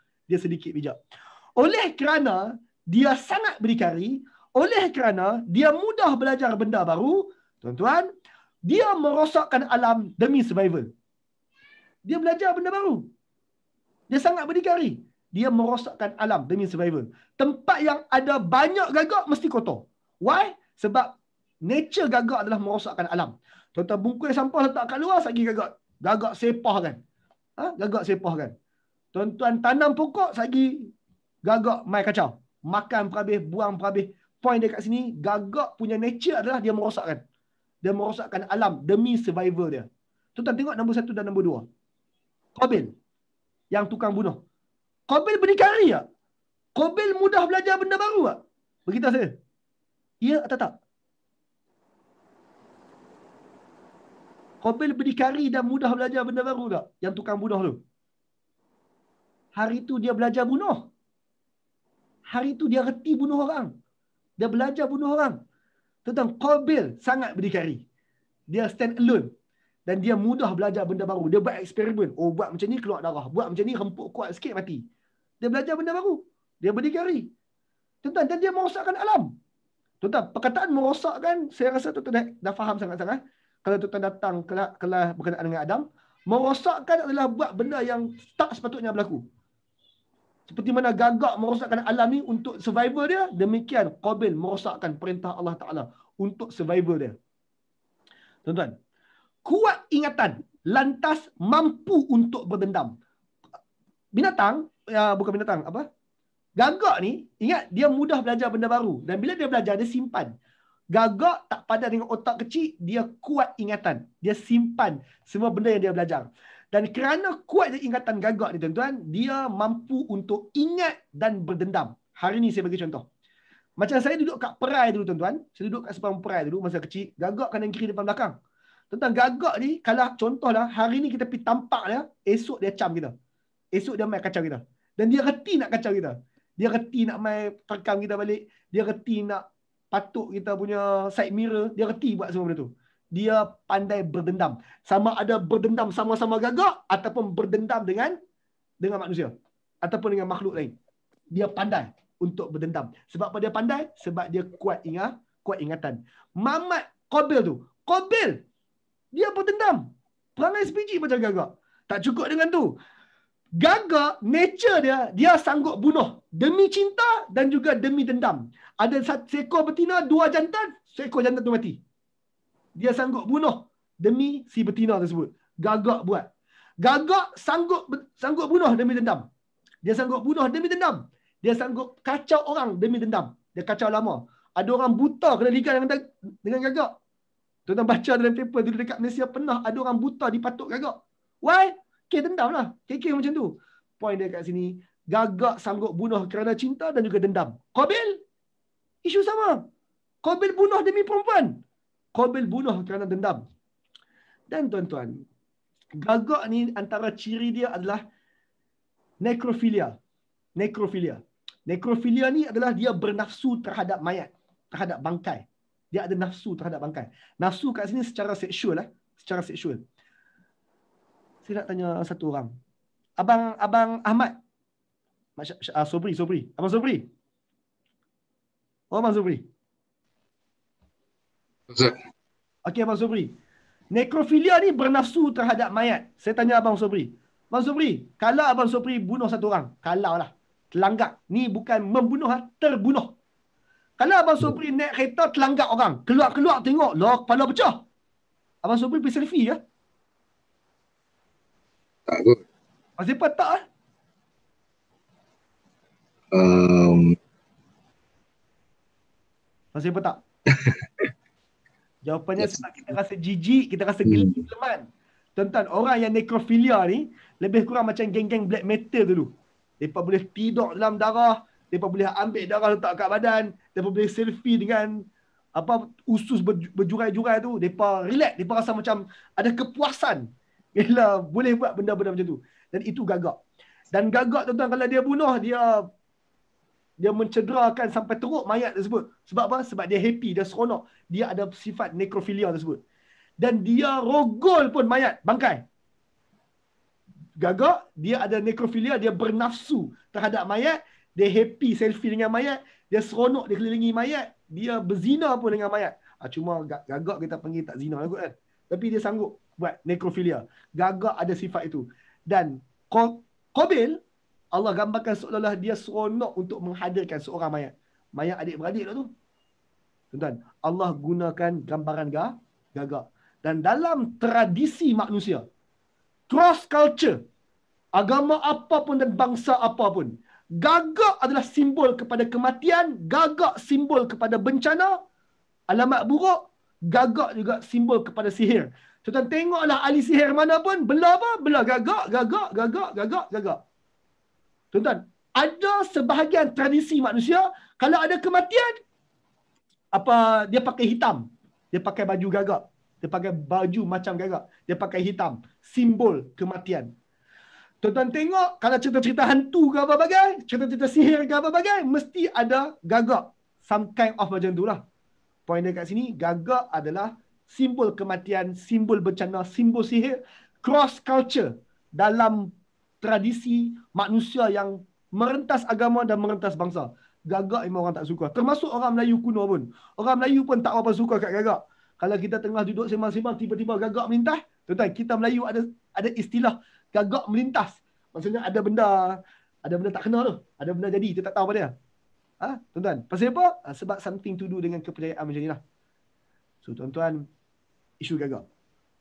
Oleh kerana dia sangat berdikari, oleh kerana dia mudah belajar benda baru, tuan-tuan, dia merosakkan alam demi survival. Dia belajar benda baru. Dia sangat berdikari. Dia merosakkan alam demi survival. Tempat yang ada banyak gagak mesti kotor. Why? Sebab nature gagak adalah merosakkan alam. Tuan-tuan bungkus sampah letak kat luar, sagi gagak. Gagak sepah kan. Gagak sepah kan. Tuan-tuan tanam pokok, sagi gagak mai kacau. Makan perhabis, buang perhabis. Point dia kat sini, gagak punya nature adalah dia merosakkan. Dia merosakkan alam demi survival dia. Tuan-tuan tengok nombor 1 dan nombor 2. Qabil, yang tukang bunuh. Qabil berdikari tak? Qabil mudah belajar benda baru tak? Beritahu saya. Ya atau tak? Qabil berdikari dan mudah belajar benda baru tak? Yang tukang bunuh tu. Hari tu dia belajar bunuh. Hari tu dia reti bunuh orang. Dia belajar bunuh orang. Tuan-tuan, Qabil sangat berdikari. Dia stand alone. Dan dia mudah belajar benda baru. Dia buat eksperimen. Oh, buat macam ni keluar darah. Buat macam ni rempuk kuat sikit mati. Dia belajar benda baru. Dia berdikari. Tuan-tuan, dan dia merosakkan alam. Tuan-tuan, perkataan merosakkan, saya rasa tuan-tuan dah faham sangat-sangat. Kalau tuan-tuan datang kelas berkenaan dengan Adam, merosakkan adalah buat benda yang tak sepatutnya berlaku. Seperti mana gagak merosakkan alam ni untuk survival dia, demikian Qabil merosakkan perintah Allah Ta'ala untuk survival dia. Tuan-tuan, kuat ingatan, lantas mampu untuk berdendam. Gagak ni, ingat dia mudah belajar benda baru. Dan bila dia belajar, dia simpan. Gagak tak padan dengan otak kecil, dia kuat ingatan. Dia simpan semua benda yang dia belajar. Dan kerana kuatnya ingatan gagak ni tuan-tuan, dia mampu untuk ingat dan berdendam. Hari ni saya bagi contoh. Macam saya duduk kat perai dulu tuan-tuan. Saya duduk kat seberang perai dulu masa kecil. Gagak kanan kiri depan belakang. Tuan-tuan, gagak ni kalau contohlah hari ni kita pergi tampak dia, esok dia cam kita. Esok dia main kacau kita. Dan dia reti nak kacau kita. Dia reti nak main terkam kita balik. Dia reti nak patuk kita punya side mirror. Dia reti buat semua benda tu. Dia pandai berdendam. Sama ada berdendam sama-sama gagak ataupun berdendam dengan manusia. Ataupun dengan makhluk lain. Dia pandai untuk berdendam. Sebab apa dia pandai? Sebab dia kuat ingatan. Mamat Qabil tu. Qabil, dia berdendam. Perangai sebiji macam gagak. Tak cukup dengan tu. Gagak, nature dia sanggup bunuh. Demi cinta dan juga demi dendam. Ada seekor betina, 2 jantan, seekor jantan tu mati. Dia sanggup bunuh demi si betina tersebut. Gagak buat. Gagak sanggup bunuh demi dendam. Dia sanggup bunuh demi dendam. Dia sanggup kacau orang demi dendam. Dia kacau lama. Ada orang buta kena ligan dengan gagak. Tuan-tuan baca dalam paper dulu dekat Malaysia, pernah ada orang buta dipatuk gagak. Why? dendam lah. KK macam tu. Point dia kat sini. Gagak sanggup bunuh kerana cinta dan juga dendam. Qabil, isu sama. Qabil bunuh demi perempuan. Qabil bunuh kerana dendam. Dan tuan-tuan, Gagak ni antara ciri dia adalah nekrofilia. Nekrofilia ni adalah dia bernafsu terhadap mayat, terhadap bangkai. Dia ada nafsu terhadap bangkai. Nafsu kat sini secara seksual lah, secara seksual. Saya nak tanya satu orang. Abang Ahmad. Sobri. Abang Sobri. Oh, Abang Sobri. Okey, Abang Sobri. Nekrofilia ni bernafsu terhadap mayat. Saya tanya Abang Sobri. Abang Sobri, kalau Abang Sobri bunuh satu orang, kalau lah, terlanggak. Ni bukan membunuh, terbunuh. Kalau Abang Sobri naik kereta terlanggak orang, keluar-keluar tengok, lah kepala pecah. Abang Sobri pergi selfie ke? Tak kot. Pasal apa tak lah? Pasal apa tak? Jawapannya sebab kita rasa jijik, kita rasa geli, leman. Tuan-tuan, orang yang nekrofilia ni lebih kurang macam geng-geng black metal dulu. Mereka boleh tidur dalam darah, mereka boleh ambil darah letak kat badan, mereka boleh selfie dengan usus berjurai-jurai tu. Mereka relax, mereka rasa macam ada kepuasan bila boleh buat benda-benda macam tu. Dan itu gagak. Dan gagak, tuan-tuan, kalau dia bunuh, dia mencederakan sampai teruk mayat tersebut. Sebab apa? Sebab dia happy, dia seronok. Dia ada sifat nekrofilia tersebut. Dan dia rogol pun mayat, bangkai. Gagak, dia ada nekrofilia, dia bernafsu terhadap mayat, dia happy selfie dengan mayat, dia seronok dia kelilingi mayat, dia berzina pun dengan mayat. Cuma gagak kita panggil tak zina lah kot kan. Tapi dia sanggup buat nekrofilia. Gagak ada sifat itu. Dan Qabil, Allah gambarkan seolah-olah dia seronok untuk menghadirkan seorang mayat. Mayat adik-beradik lah tu. Tuan-tuan, Allah gunakan gambaran gagak. Dan dalam tradisi manusia, cross culture, agama apapun dan bangsa apapun, gagak adalah simbol kepada kematian, gagak simbol kepada bencana, alamat buruk, gagak juga simbol kepada sihir. Tuan-tuan tengoklah ahli sihir mana pun, bela apa? Bela gagak. Tuan-tuan, ada sebahagian tradisi manusia, kalau ada kematian, dia pakai hitam. Dia pakai baju gagak. Dia pakai baju macam gagak. Dia pakai hitam. Simbol kematian. Tuan-tuan tengok, kalau cerita-cerita hantu ke apa bagai, cerita-cerita sihir ke apa bagai, mesti ada gagak. Some kind of macam tu lah. Point dia kat sini, gagak adalah simbol kematian, simbol bencana, simbol sihir, cross culture dalam tradisi manusia yang merentas agama dan merentas bangsa. Gagak memang orang tak suka. Termasuk orang Melayu kuno pun. Orang Melayu pun tak apa suka kat gagak. Kalau kita tengah duduk sembang-sembang, tiba-tiba gagak melintas. Tuan-tuan, kita Melayu ada istilah gagak melintas. Maksudnya ada benda tak kena tu. Ada benda jadi, kita tak tahu apa dia. Tuan-tuan, pasal apa? Sebab something to do dengan kepercayaan macam ni lah. So, tuan-tuan, isu gagak.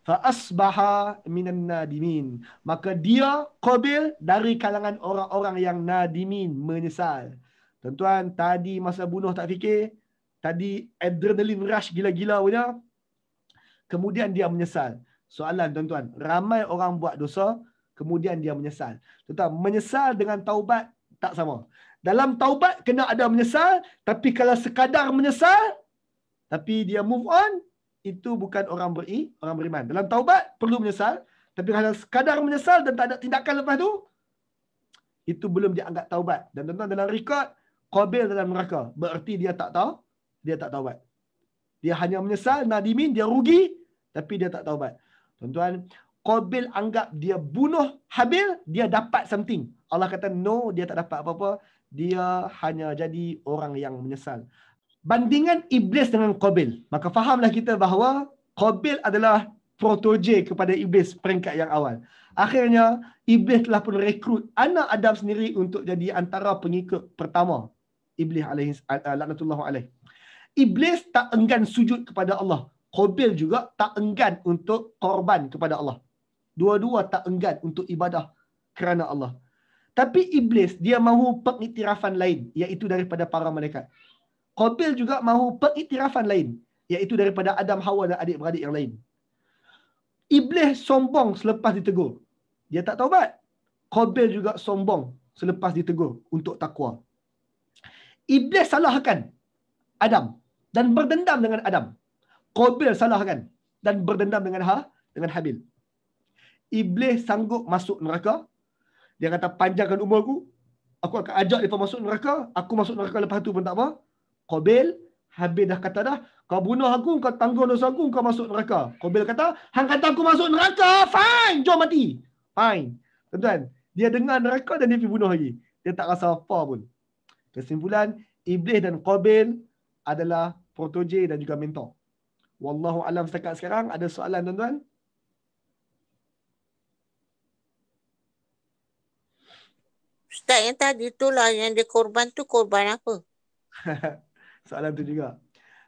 Fa'asbaha minan nadimin. Maka dia, Qabil, dari kalangan orang-orang yang nadimin, menyesal. Tuan-tuan, tadi masa bunuh tak fikir. Tadi adrenaline rush gila-gila punya. Kemudian dia menyesal. Soalan tuan-tuan, ramai orang buat dosa, kemudian dia menyesal. Tuan-tuan, menyesal dengan taubat tak sama. Dalam taubat kena ada menyesal, tapi kalau sekadar menyesal, tapi dia move on, itu bukan orang beriman. Dalam taubat perlu menyesal, tapi kalau sekadar menyesal dan tak ada tindakan lepas tu, itu belum dianggap taubat. Dan tuan-tuan, dalam rekod Qabil dalam neraka, bererti dia tak taubat. Dia hanya menyesal, nadimin, dia rugi, tapi dia tak taubat. Tuan-tuan, Qabil anggap dia bunuh Habil, dia dapat something. Allah kata no, dia tak dapat apa-apa. Dia hanya jadi orang yang menyesal. Bandingan Iblis dengan Qabil. Maka fahamlah kita bahawa Qabil adalah protoje kepada Iblis peringkat yang awal. Akhirnya, Iblis telah pun rekrut anak Adam sendiri untuk jadi antara pengikut pertama Iblis laknatullah alaih. Iblis tak enggan sujud kepada Allah. Qabil juga tak enggan untuk korban kepada Allah. Dua-dua tak enggan untuk ibadah kerana Allah. Tapi Iblis, dia mahu pengiktirafan lain, iaitu daripada para malaikat. Qabil juga mahu pengiktirafan lain, iaitu daripada Adam, Hawa dan adik-beradik yang lain. Iblis sombong selepas ditegur. Dia tak taubat. Qabil juga sombong selepas ditegur untuk takwa. Iblis salahkan Adam dan berdendam dengan Adam. Qabil salahkan dan berdendam dengan Habil. Iblis sanggup masuk neraka. Dia kata, panjangkan umurku, aku akan ajak dia masuk neraka. Aku masuk neraka lepas tu pun tak apa. Qabil, Habil dah kata dah, kau bunuh aku, kau tanggung dosa aku, kau masuk neraka. Qabil kata, hang kata aku masuk neraka, fine, jom mati. Fine. Tuan-tuan, dia dengar neraka dan dia pergi bunuh lagi. Dia tak rasa apa pun. Kesimpulan, Iblis dan Qabil adalah protege dan juga mentor. Wallahu alam setakat sekarang. Ada soalan tuan-tuan? Ustaz, yang tadi tu lah, yang dia korban tu korban apa? Soalan tu juga.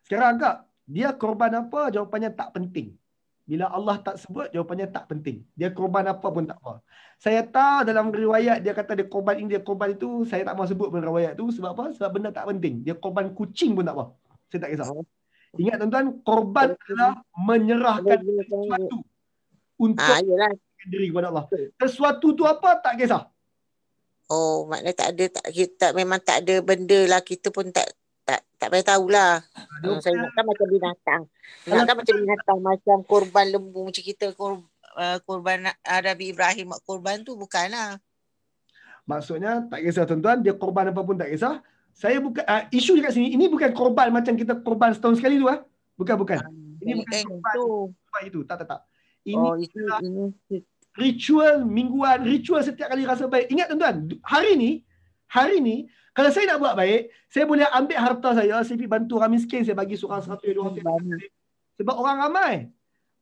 Sekarang Kak, dia korban apa? Jawapannya tak penting. Bila Allah tak sebut, jawapannya tak penting. Dia korban apa pun tak apa. Saya tahu dalam riwayat dia kata dia korban ini, dia korban itu. Saya tak mahu sebut pun riwayat tu. Sebab apa? Sebab benda tak penting. Dia korban kucing pun tak apa. Saya tak kisah. Ingat tuan-tuan, korban adalah menyerahkan sesuatu untuk diri kepada Allah. Sesuatu tu apa? Tak kisah. Oh, maknanya tak ada, memang tak ada benda lah. Kita pun tak payah tahulah. Saya ingatkan macam binatang. Ingatkan macam binatang, macam korban lembu. Macam kita korban Nabi Ibrahim korban tu, bukanlah. Maksudnya tak kisah tuan-tuan, dia korban apa pun tak kisah. Saya bukan isu dekat sini, ini bukan korban macam kita korban setahun sekali tu Bukan. Ini bukan korban itu. Tak. Ini ritual mingguan, ritual setiap kali rasa baik. Ingat tuan-tuan, hari ni kalau saya nak buat baik, saya boleh ambil harta saya pergi bantu orang miskin, saya bagi seorang 100, 200 sebab orang ramai.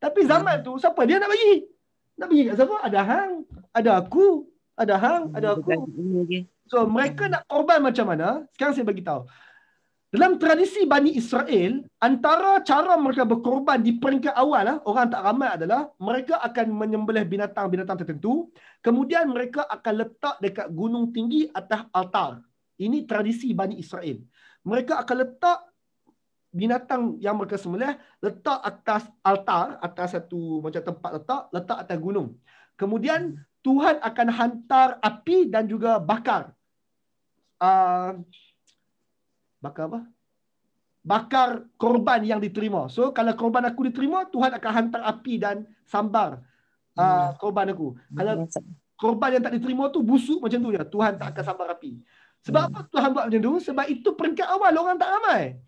Tapi zaman tu siapa dia nak bagi? Nak bagi kat siapa? Ada hang, ada aku, ada hang, ada aku. So mereka nak korban macam mana? Sekarang saya bagi tahu. Dalam tradisi Bani Israel, antara cara mereka berkorban di peringkat awal, orang tak ramai adalah mereka akan menyembelih binatang-binatang tertentu. Kemudian mereka akan letak dekat gunung tinggi atas altar. Ini tradisi Bani Israel. Mereka akan letak binatang yang mereka sembelih, letak atas altar, atas satu macam tempat letak atas gunung. Kemudian Tuhan akan hantar api dan juga bakar. Bakar korban yang diterima. So kalau korban aku diterima, Tuhan akan hantar api dan sambar korban aku. Kalau korban yang tak diterima tu busuk macam tu je, Tuhan tak akan sambar api. Sebab apa Tuhan buat macam tu? Sebab itu peringkat awal, orang tak ramai.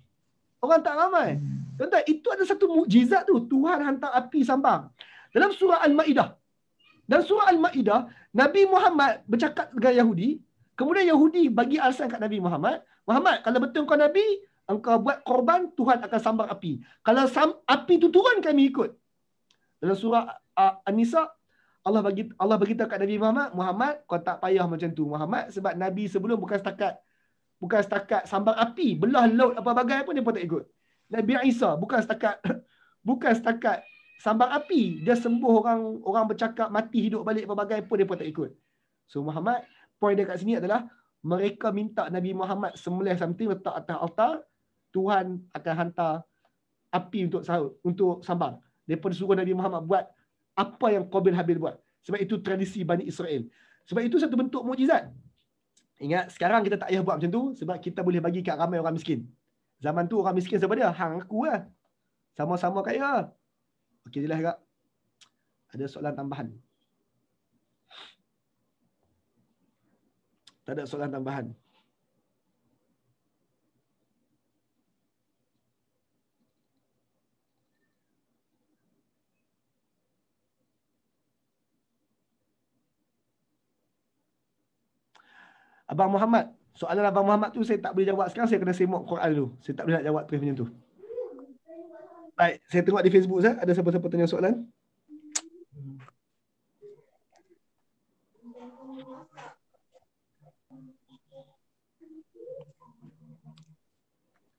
Tuan-tuan, itu ada satu mukjizat tu, Tuhan hantar api sambar. Dalam surah Al-Ma'idah. Dan surah Al-Ma'idah, Nabi Muhammad bercakap dengan Yahudi, kemudian Yahudi bagi alasan kat Nabi Muhammad, kalau betul kau Nabi, engkau buat korban, Tuhan akan sambar api. Kalau api tu turun, kami ikut. Dalam surah An-Nisa, Allah beritahu kat Nabi Muhammad, kau tak payah macam tu Muhammad, sebab Nabi sebelum bukan setakat sambar api, belah laut apa bagai pun dia pun tak ikut. Nabi Isa bukan setakat sambar api, dia sembuh orang bercakap mati hidup balik apa bagai pun dia pun tak ikut. So Muhammad, poin dia kat sini adalah mereka minta Nabi Muhammad sembelih something letak atas altar, Tuhan akan hantar api untuk sambar. Mereka suruh Nabi Muhammad buat apa yang Qabil Habil buat. Sebab itu tradisi Bani Israel. Sebab itu satu bentuk mukjizat. Ingat, sekarang kita tak payah buat macam tu sebab kita boleh bagi kat ramai orang miskin. Zaman tu orang miskin siapa dia? Hang aku lah. Sama-sama kaya. Okey, jelas tak? Ada soalan tambahan? Tak ada soalan tambahan. Abang Muhammad, soalan Abang Muhammad tu saya tak boleh jawab sekarang, saya kena semak Quran dulu. Saya tak boleh nak jawab terus macam tu. Baik, saya tengok di Facebook saya, ada siapa-siapa tanya soalan?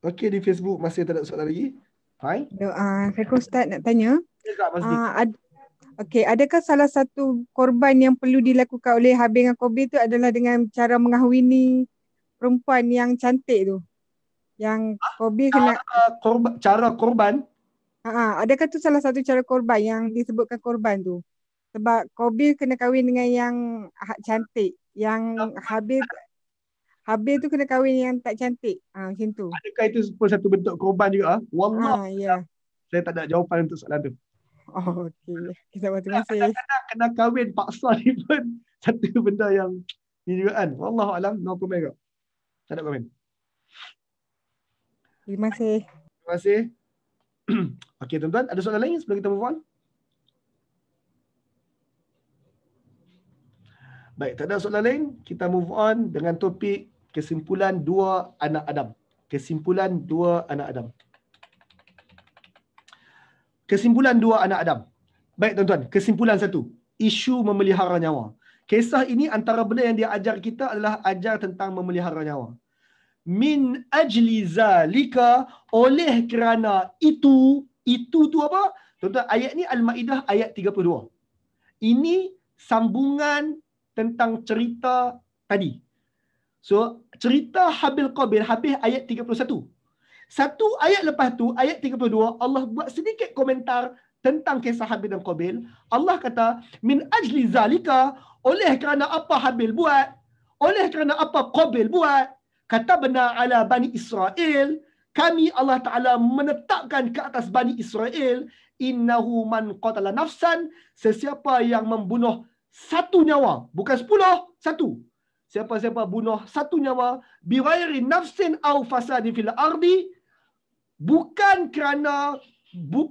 Okey, di Facebook masih tak ada soalan lagi. Fine. Assalamualaikum Ustaz, nak tanya. Okey, adakah salah satu korban yang perlu dilakukan oleh Habil dengan Qabil tu adalah dengan cara mengahwini perempuan yang cantik tu? Yang Qabil kena cara korban? Adakah tu salah satu cara korban yang disebutkan korban tu? Sebab Qabil kena kahwin dengan yang cantik. Yang Habil tu kena kahwin yang tak cantik. Macam tu. Adakah itu pun satu bentuk korban juga? Wallah. Ya. Saya tak ada jawapan untuk soalan tu. Oh, okey. Terima kasih. Kadang-kadang kena kahwin paksa ni pun satu benda yang ni juga kan. Wallahualam, no comment kau. Tak ada komen. Terima kasih. Terima kasih. Okey tuan-tuan, ada soalan lain sebelum kita move on? Baik, tak ada soalan lain. Kita move on dengan topik kesimpulan 2 anak Adam. Kesimpulan 2 anak Adam. Kesimpulan 2 anak Adam. Baik tuan-tuan, kesimpulan 1. Isu memelihara nyawa. Kisah ini antara benda yang dia ajar kita adalah ajar tentang memelihara nyawa. Min ajli zalika, oleh kerana itu tu apa? Tuan-tuan, ayat ni Al-Maidah ayat 32. Ini sambungan tentang cerita tadi. So, cerita Habil Qabil habis ayat 31. Satu ayat lepas tu, ayat 32, Allah buat sedikit komentar tentang kisah Habil dan Qabil. Allah kata, min ajli zalika, oleh kerana apa Habil buat, oleh kerana apa Qabil buat, kata benar ala Bani Israel, kami Allah Ta'ala menetapkan ke atas Bani Israel, innahu man qatala nafsan, sesiapa yang membunuh satu nyawa, bukan 10, satu. Siapa-siapa bunuh satu nyawa, bighairi nafsin au fasadin fil ardi, bukan kerana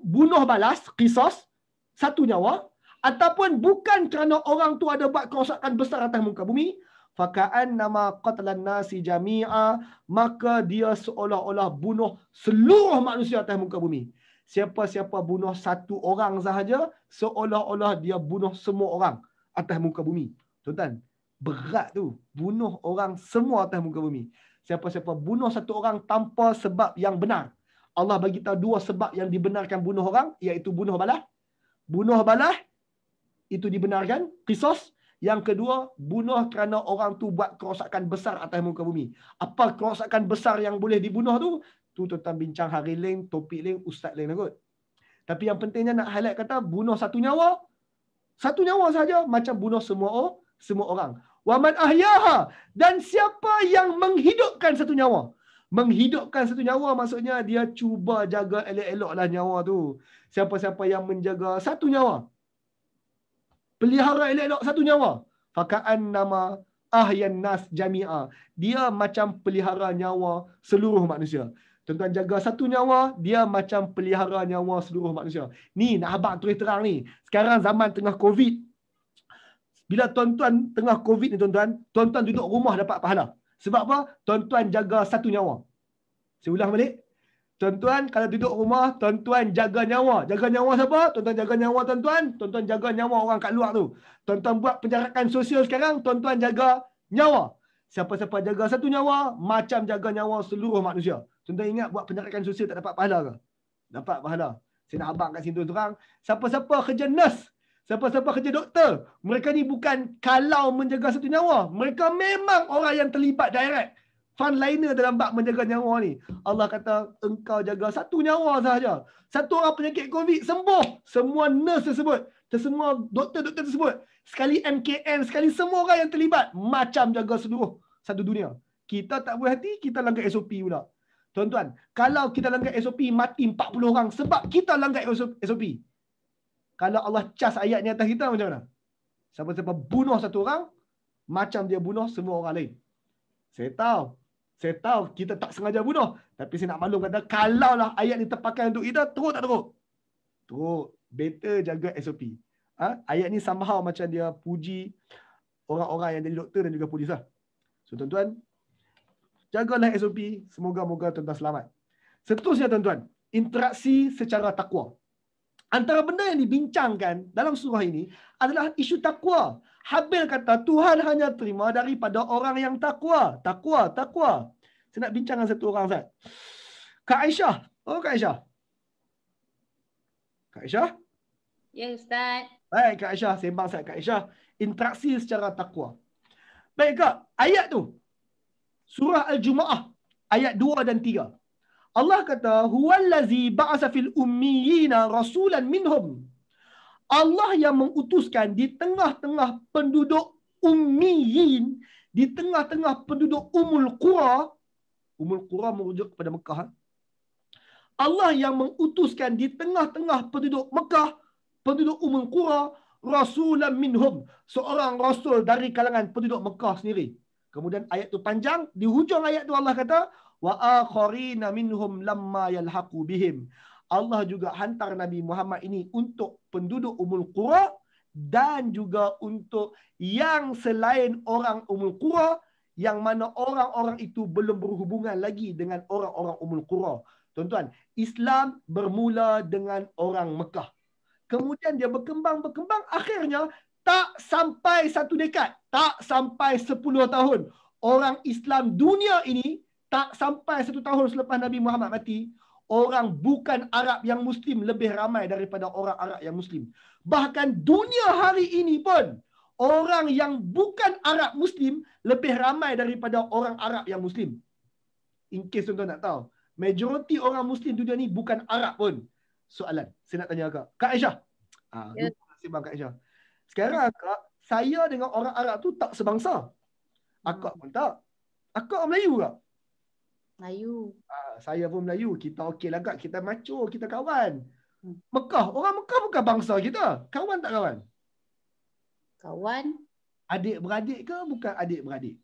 bunuh balas, qisas, satu nyawa, ataupun bukan kerana orang tu ada buat kerosakan besar atas muka bumi, faka'an nama qatalan nasi jami'a, maka dia seolah-olah bunuh seluruh manusia atas muka bumi. Siapa-siapa bunuh satu orang sahaja, seolah-olah dia bunuh semua orang atas muka bumi. Tuan-tuan, berat tu. Bunuh orang semua atas muka bumi. Siapa-siapa bunuh satu orang tanpa sebab yang benar. Allah bagi tahu 2 sebab yang dibenarkan bunuh orang, iaitu bunuh balas. Bunuh balas itu dibenarkan, qisas. Yang kedua, bunuh kerana orang tu buat kerosakan besar atas muka bumi. Apa kerosakan besar yang boleh dibunuh tu? Tu tuan-tuan bincang hari lain, topik lain, ustaz lain kot. Tapi yang pentingnya nak highlight kata bunuh satu nyawa saja macam bunuh semua orang. Wa man ahyaha, dan siapa yang menghidupkan satu nyawa. Menghidupkan satu nyawa maksudnya dia cuba jaga elok-eloklah nyawa tu. Siapa-siapa yang menjaga satu nyawa, pelihara elok-elok satu nyawa, faka'an nama ahyan nas jami'a, dia macam pelihara nyawa seluruh manusia. Tuan-tuan jaga satu nyawa, dia macam pelihara nyawa seluruh manusia. Ni nak abang terus terang ni. Sekarang zaman tengah COVID. Bila tuan-tuan tengah COVID ni tuan-tuan duduk rumah dapat pahala. Sebab apa? Tuan-tuan jaga satu nyawa. Saya ulang balik. Tuan-tuan kalau duduk rumah, tuan-tuan jaga nyawa. Jaga nyawa siapa? Tuan-tuan jaga nyawa tuan-tuan. Tuan-tuan jaga nyawa orang kat luar tu. Tuan-tuan buat penjarakan sosial sekarang, tuan-tuan jaga nyawa. Siapa-siapa jaga satu nyawa, macam jaga nyawa seluruh manusia. Tuan-tuan ingat buat penjarakan sosial tak dapat pahala ke? Dapat pahala. Saya nak abang kat sini terang. Siapa-siapa kerja nurse, siapa-siapa kerja doktor, mereka ni bukan kalau menjaga satu nyawa. Mereka memang orang yang terlibat direct. Frontliner dalam bab menjaga nyawa ni. Allah kata, engkau jaga satu nyawa sahaja. Satu orang penyakit COVID sembuh. Semua nurse tersebut, semua doktor-doktor tersebut, sekali MKN, sekali semua orang yang terlibat, macam jaga seluruh satu dunia. Kita tak boleh hati, kita langgar SOP pula. Tuan-tuan, kalau kita langgar SOP, mati 40 orang sebab kita langgar SOP. Kalau Allah cas ayat ni atas kita, macam mana? Siapa-siapa bunuh satu orang, macam dia bunuh semua orang lain. Saya tahu kita tak sengaja bunuh. Tapi saya nak maklum kata, kalaulah ayat ni terpakai untuk kita, teruk tak teruk? Teruk. Better jaga SOP. Ayat ni somehow macam dia puji orang-orang yang jadi doktor dan juga polis lah. So tuan-tuan, jagalah SOP. Semoga-moga tuan-tuan selamat. Seterusnya tuan-tuan, interaksi secara takwa. Antara benda yang dibincangkan dalam surah ini adalah isu takwa. Habil kata, Tuhan hanya terima daripada orang yang takwa. Takwa. Saya nak bincang dengan satu orang, Ustaz. Kak Aisyah. Oh, Kak Aisyah. Kak Aisyah? Ya, Ustaz. Baik, Kak Aisyah. Sembang Ustaz Kak Aisyah. Interaksi secara takwa. Baik, Kak. Ayat tu. Surah Al-Jumu'ah. Ayat 2 dan 3. Allah kata, Huwallazi ba'asa fil ummiyina rasulan minhum. Allah yang mengutuskan di tengah-tengah penduduk ummiyin, di tengah-tengah penduduk Ummul Qura merujuk kepada Mekah. Allah yang mengutuskan di tengah-tengah penduduk Mekah, penduduk Ummul Qura, rasulan minhum, seorang rasul dari kalangan penduduk Mekah sendiri. Kemudian ayat tu panjang, di hujung ayat tu Allah kata wa akharina minhum lamma yalhaqu bihim. Allah juga hantar Nabi Muhammad ini untuk penduduk Ummul Qura dan juga untuk yang selain orang Ummul Qura, yang mana orang-orang itu belum berhubungan lagi dengan orang-orang Ummul Qura. Tuan-tuan, Islam bermula dengan orang Mekah. Kemudian dia berkembang, akhirnya tak sampai 1 dekad, tak sampai 10 tahun. Orang Islam dunia ini tak sampai 1 tahun selepas Nabi Muhammad mati, orang bukan Arab yang Muslim lebih ramai daripada orang Arab yang Muslim. Bahkan dunia hari ini pun, orang yang bukan Arab Muslim lebih ramai daripada orang Arab yang Muslim. In case tuan-tuan nak tahu, majoriti orang Muslim dunia ni bukan Arab pun. Soalan, saya nak tanya Kak Aisyah. Terima kasih bang Kak Aisyah. Sekarang Kak, saya dengan orang Arab tu tak sebangsa. Akak pun tak. Akak Melayu tak? Melayu. Saya pun Melayu. Kita okey lah Kak. Kita macho, kita kawan. Mekah. Orang Mekah bukan bangsa kita. Kawan tak kawan? Kawan. Adik-beradik ke bukan adik-beradik?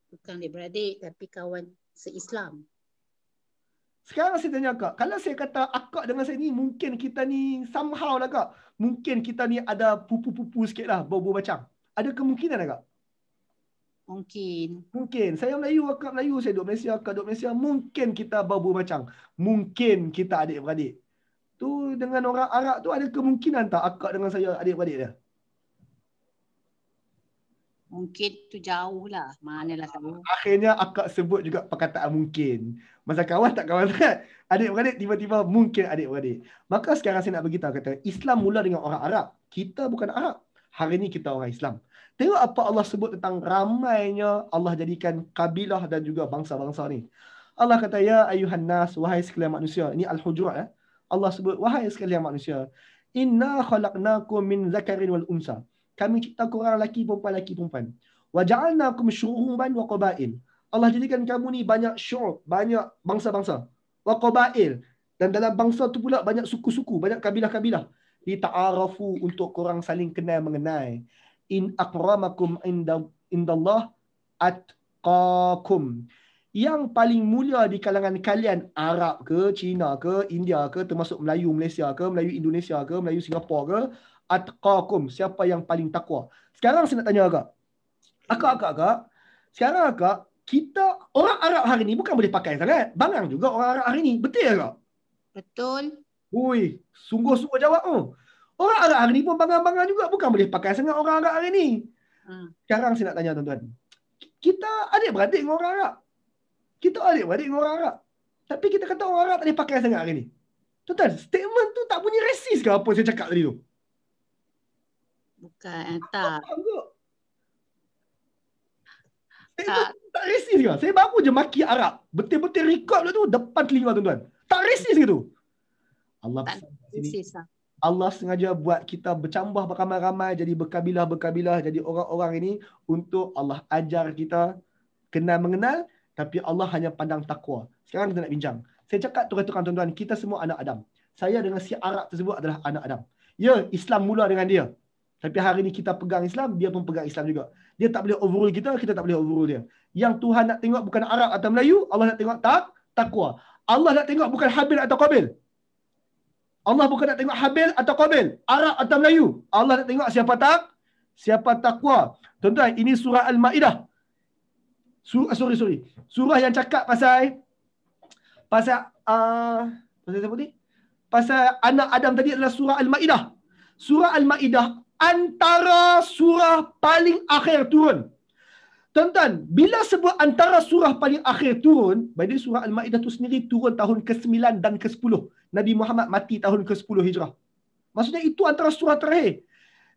Bukan adik-beradik tapi kawan se-Islam. Sekarang saya tanya Kak. Kalau saya kata akak dengan saya ni, mungkin kita ni somehow lah Kak. Mungkin kita ni ada pupu-pupu sikit lah. Bau-bau macam. Ada kemungkinan tak Kak? Mungkin. Saya Melayu, akak Melayu. Saya duduk Malaysia, akak duduk Malaysia. Mungkin kita bau-bau macam. Mungkin kita adik-beradik. Tu dengan orang Arab tu ada kemungkinan tak akak dengan saya adik-beradik dia? Mungkin tu jauh lah. Manalah tahu. Akhirnya akak sebut juga perkataan mungkin. Masa kawan tak kawan sangat. Adik-beradik tiba-tiba mungkin adik-beradik. Maka sekarang saya nak beritahu kata Islam mula dengan orang Arab. Kita bukan Arab. Hari ini kita orang Islam. Tengok apa Allah sebut tentang ramainya Allah jadikan kabilah dan juga bangsa-bangsa ni. Allah kata, ya ayuhan nas, wahai sekalian manusia. Ini Al-Hujurat. Allah sebut, wahai sekalian manusia. Inna khalaqnakum min zakarin wal unsa. Kami cipta korang laki perempuan. Wa ja'alnakum syu'uban wa qabail. Allah jadikan kamu ni banyak syu'ub, banyak bangsa-bangsa. Wa qabail. Dan dalam bangsa tu pula banyak suku-suku, banyak kabilah-kabilah. Lita'arafu, untuk korang saling kenal mengenai. In akramakum indallah atqakum. Yang paling mulia di kalangan kalian, Arab ke, Cina ke, India ke, termasuk Melayu Malaysia ke, Melayu Indonesia ke, Melayu Singapura ke, atqakum, siapa yang paling takwa. Sekarang saya nak tanya Akak. Sekarang kita orang Arab hari ni bukan boleh pakai sangat. Bangang juga orang Arab hari ni. Betul tak? Betul. Ui, sungguh-sungguh jawab tu. Orang Arab hari ni pun bangang-bangang juga. Bukan boleh pakai sangat orang Arab hari ni. Sekarang saya nak tanya tuan-tuan. Kita adik-beradik dengan orang Arab. Tapi kita kata orang Arab tak boleh pakai sangat hari ni. Tuan-tuan, statement tu tak bunyi resis ke apa saya cakap tadi tu? Bukan, tak. Tak resis ke? Saya baru je maki Arab. Betul-betul record tu depan telinga tuan-tuan. Tak resis ke tu? Allah sengaja buat kita bercambah beramai-ramai, jadi berkabilah-berkabilah, jadi orang-orang ini untuk Allah ajar kita kenal mengenal, tapi Allah hanya pandang takwa. Sekarang kita nak bincang. Saya cakap terang-terang tuan-tuan, kita semua anak Adam. Saya dengan si Arab tersebut adalah anak Adam. Ya, Islam mula dengan dia. Tapi hari ni kita pegang Islam, dia pun pegang Islam juga. Dia tak boleh overrule kita, kita tak boleh overrule dia. Yang Tuhan nak tengok bukan Arab atau Melayu, Allah nak tengok takwa. Allah nak tengok bukan Habil atau Qabil. Allah bukan nak tengok Habil atau Qabil, Arab atau Melayu. Allah nak tengok siapa takwa. Tuan-tuan, ini surah Al-Maidah. Surah yang cakap pasal siapa ni? Pasal anak Adam tadi adalah surah Al-Maidah. Surah Al-Maidah antara surah paling akhir turun. Tuan-tuan, bila sebut antara surah paling akhir turun, by the way, surah Al-Maidah tu sendiri turun tahun ke-9 dan ke-10. Nabi Muhammad mati tahun ke-10 Hijrah. Maksudnya itu antara surah terakhir.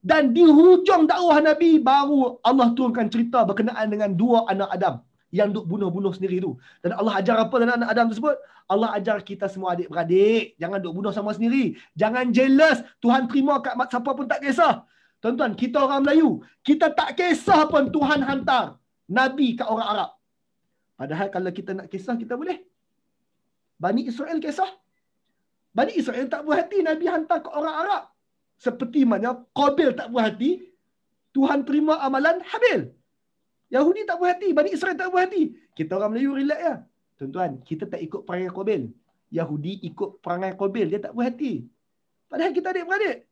Dan di hujung dakwah Nabi baru Allah turunkan cerita berkenaan dengan dua anak Adam. yang duk bunuh-bunuh sendiri tu. Dan Allah ajar apa dalam anak Adam tersebut? Allah ajar kita semua adik-beradik, jangan duk bunuh sama sendiri. Jangan jealous, Tuhan terima kat siapa pun tak kisah. Tuan-tuan, kita orang Melayu, kita tak kisah pun Tuhan hantar Nabi kat orang Arab. Padahal kalau kita nak kisah, kita boleh. Bani Israel kisah. Bani Israel tak puas hati Nabi hantar ke orang Arab. Seperti mana Qabil tak puas hati, Tuhan terima amalan Habil. Yahudi tak puas hati, Bani Israel tak puas hati. Kita orang Melayu relax ya. Tuan-tuan, kita tak ikut perangai Qabil. Yahudi ikut perangai Qabil, dia tak puas hati. Padahal kita adik-beradik.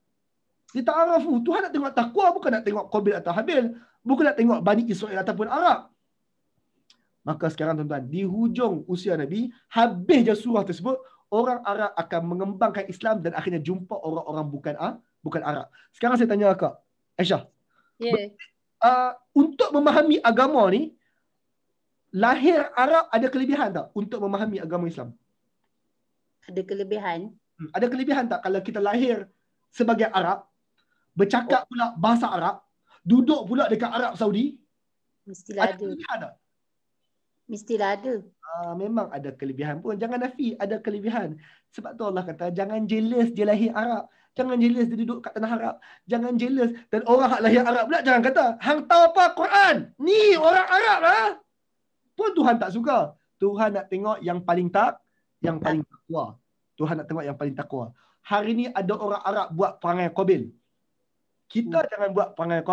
Dia tak arafu. Tuhan nak tengok takwa, bukan nak tengok Qabil atau Habil. Bukan nak tengok Bani Israel ataupun Arab. Maka sekarang tuan-tuan, di hujung usia Nabi, habis je surah tersebut, orang Arab akan mengembangkan Islam dan akhirnya jumpa orang-orang bukan Arab. Sekarang saya tanya Kak Aisyah. Yeah. Untuk memahami agama ni, lahir Arab ada kelebihan tak untuk memahami agama Islam? Ada kelebihan? Ada kelebihan tak kalau kita lahir sebagai Arab, bercakap pula bahasa Arab, duduk pula dekat Arab Saudi? Mestilah ada. Kelebihan tak? Mestilah ada. Memang ada kelebihan pun. Jangan nafi, ada kelebihan. Sebab tu Allah kata, jangan jealous dia lahir Arab. Jangan jealous dia duduk kat tanah Arab. Jangan jealous. Dan orang hak lahir Arab pula jangan kata, hang tahu apa Quran? Ni orang Arab lah. Pun Tuhan tak suka. Tuhan nak tengok yang paling takwa. Tuhan nak tengok yang paling takwa. Hari ni ada orang Arab buat perangai Qabil. Kita jangan buat perangai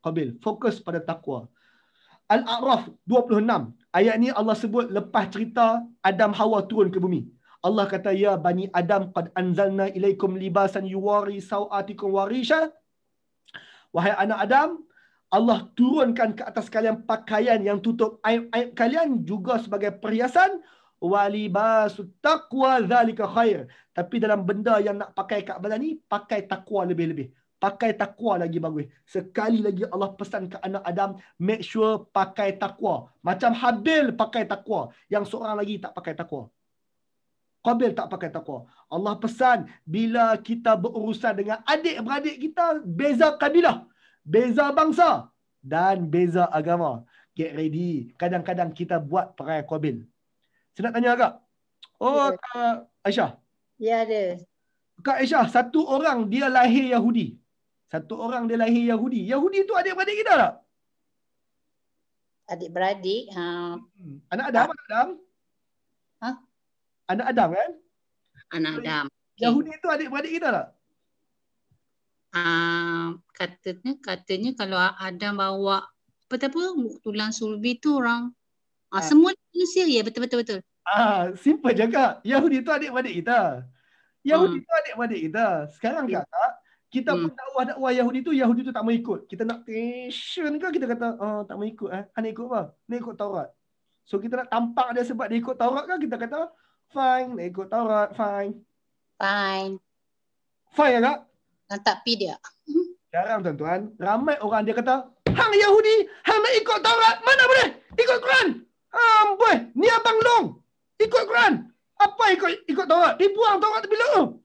Qabil. Fokus pada takwa. Al-A'raf 26. Ayat ni Allah sebut lepas cerita Adam Hawa turun ke bumi. Allah kata, ya Bani Adam, qad anzalna ilaikum libasan yuwari sawatikum warisha. Wahai anak Adam, Allah turunkan ke atas kalian pakaian yang tutup aib-aib kalian juga sebagai perhiasan. Walibasut taqwa zalika khair. Tapi dalam benda yang nak pakai kat badan ni, pakai takwa lebih-lebih. Pakai takwa lagi bagus. Sekali lagi Allah pesan ke anak Adam, make sure pakai takwa. Macam Habil pakai takwa. Yang seorang lagi tak pakai takwa. Qabil tak pakai takwa. Allah pesan, bila kita berurusan dengan adik-beradik kita, beza kabilah, beza bangsa dan beza agama. Get ready. Kadang-kadang kita buat perangai Qabil. Saya nak tanya Kak. Kak Aisyah. Ya, ada. Kak Aisyah, satu orang dia lahir Yahudi. Yahudi tu adik-beradik kita tak? Adik-beradik. Anak Adam? Anak Adam kan? Anak Adam. Yahudi tu adik-beradik kita tak? Katanya kalau Adam bawa tulang sulbi tu orang semua manusia, ya, betul. Simple je Kak. Yahudi tu adik-beradik kita. Sekarang Kak, kita pun dakwah Yahudi tu tak mau ikut. Kita nak tension ke, kita kata tak mau ikut. Nak ikut apa? Nak ikut Taurat. So kita nak tampak dia sebab dia ikut Taurat kan, kita kata fine, nak ikut Taurat, fine ya Kak? Nantak pi dia. Sekarang tuan-tuan, ramai orang dia kata, hang Yahudi, hang nak ikut Taurat, mana boleh? Ikut Quran. Boy, ni abang long. Ikut Quran. Apa ikut Taurat? Dibuang Taurat tepi laut.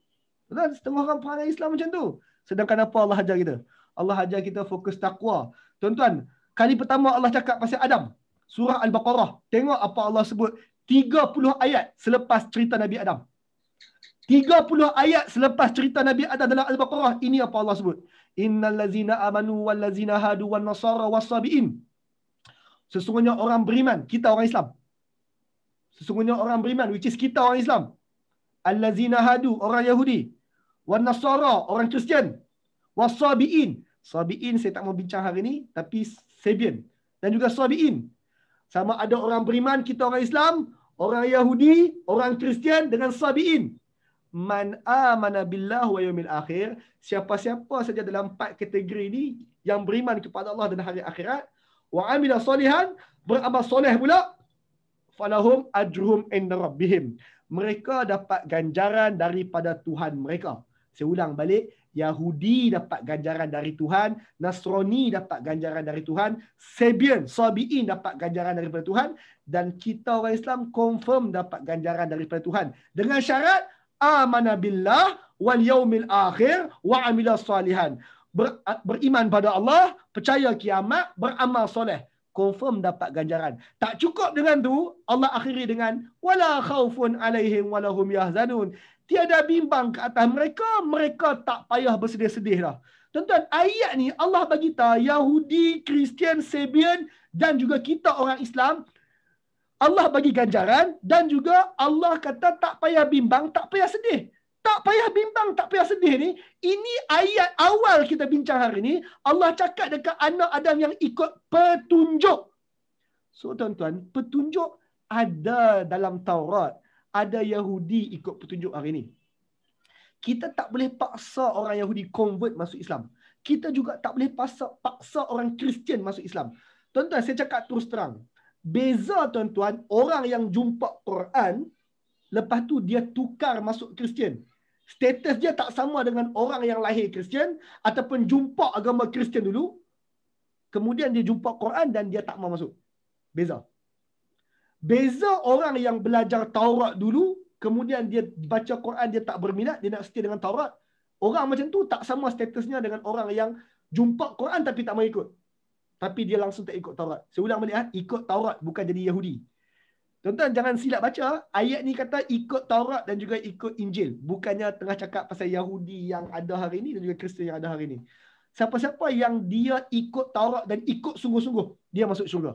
Tuan, setengah orang perangai Islam macam tu. Sedangkan apa Allah ajar kita? Allah ajar kita fokus takwa. Tuan-tuan, kali pertama Allah cakap pasal Adam. Surah Al-Baqarah. Tengok apa Allah sebut. 30 ayat selepas cerita Nabi Adam. 30 ayat selepas cerita Nabi Adam dalam Al-Baqarah. Ini apa Allah sebut. Innal ladzina amanu wal ladzina hadu wan nasara was-sabiin. Sesungguhnya orang beriman, kita orang Islam. Sesungguhnya orang beriman, which is kita orang Islam. Al-ladzina hadu, orang Yahudi. Wan nasara, orang Kristian. Was-sabiin. Sabiin saya tak mau bincang hari ni, tapi Sabian. Dan juga sabiin. Sama ada orang beriman, kita orang Islam, orang Yahudi, orang Kristian dengan sabiin. Man amana billah wa yaumil akhir. Siapa-siapa saja dalam 4 kategori ni yang beriman kepada Allah dan hari akhirat, wa amila salihan, beramal soleh pula, falahum ajruhum inda rabbihim. Mereka dapat ganjaran daripada Tuhan mereka. Saya ulang balik, Yahudi dapat ganjaran dari Tuhan, Nasrani dapat ganjaran dari Tuhan, Sabiin dapat ganjaran daripada Tuhan, dan kita orang Islam confirm dapat ganjaran daripada Tuhan. Dengan syarat, amana billah wal yaumil akhir wa amila salihan. Beriman pada Allah, percaya kiamat, beramal soleh. confirm dapat ganjaran. Tak cukup dengan tu, Allah akhiri dengan wala khaufun alaihim wala hum yahzanun. Tiada bimbang ke atas mereka, mereka tak payah bersedih-sedih dah. Tuan-tuan, ayat ni Allah bagi tahu Yahudi, Kristian, Sabian dan juga kita orang Islam, Allah bagi ganjaran dan juga Allah kata tak payah bimbang, tak payah sedih. Tak payah bimbang, tak payah sedih ni. Ini ayat awal kita bincang hari ni. Allah cakap dekat anak Adam yang ikut petunjuk. So tuan-tuan, petunjuk ada dalam Taurat. Ada Yahudi ikut petunjuk hari ni. Kita tak boleh paksa orang Yahudi convert masuk Islam. Kita juga tak boleh paksa orang Kristian masuk Islam. Tuan-tuan, saya cakap terus terang. Beza tuan-tuan, orang yang jumpa Quran, lepas tu dia tukar masuk Kristian. Status dia tak sama dengan orang yang lahir Kristian ataupun jumpa agama Kristian dulu. Kemudian dia jumpa Quran dan dia tak mau masuk. Beza. Beza orang yang belajar Taurat dulu, kemudian dia baca Quran, dia tak berminat, dia nak setia dengan Taurat. Orang macam tu tak sama statusnya dengan orang yang jumpa Quran tapi tak mau ikut. Tapi dia langsung tak ikut Taurat. Saya ulang balik, ikut Taurat bukan jadi Yahudi. Tuan-tuan jangan silap baca. Ayat ni kata ikut Taurat dan juga ikut Injil. Bukannya tengah cakap pasal Yahudi yang ada hari ni dan juga Kristian yang ada hari ni. Siapa-siapa yang dia ikut Taurat dan ikut sungguh-sungguh, dia masuk syurga.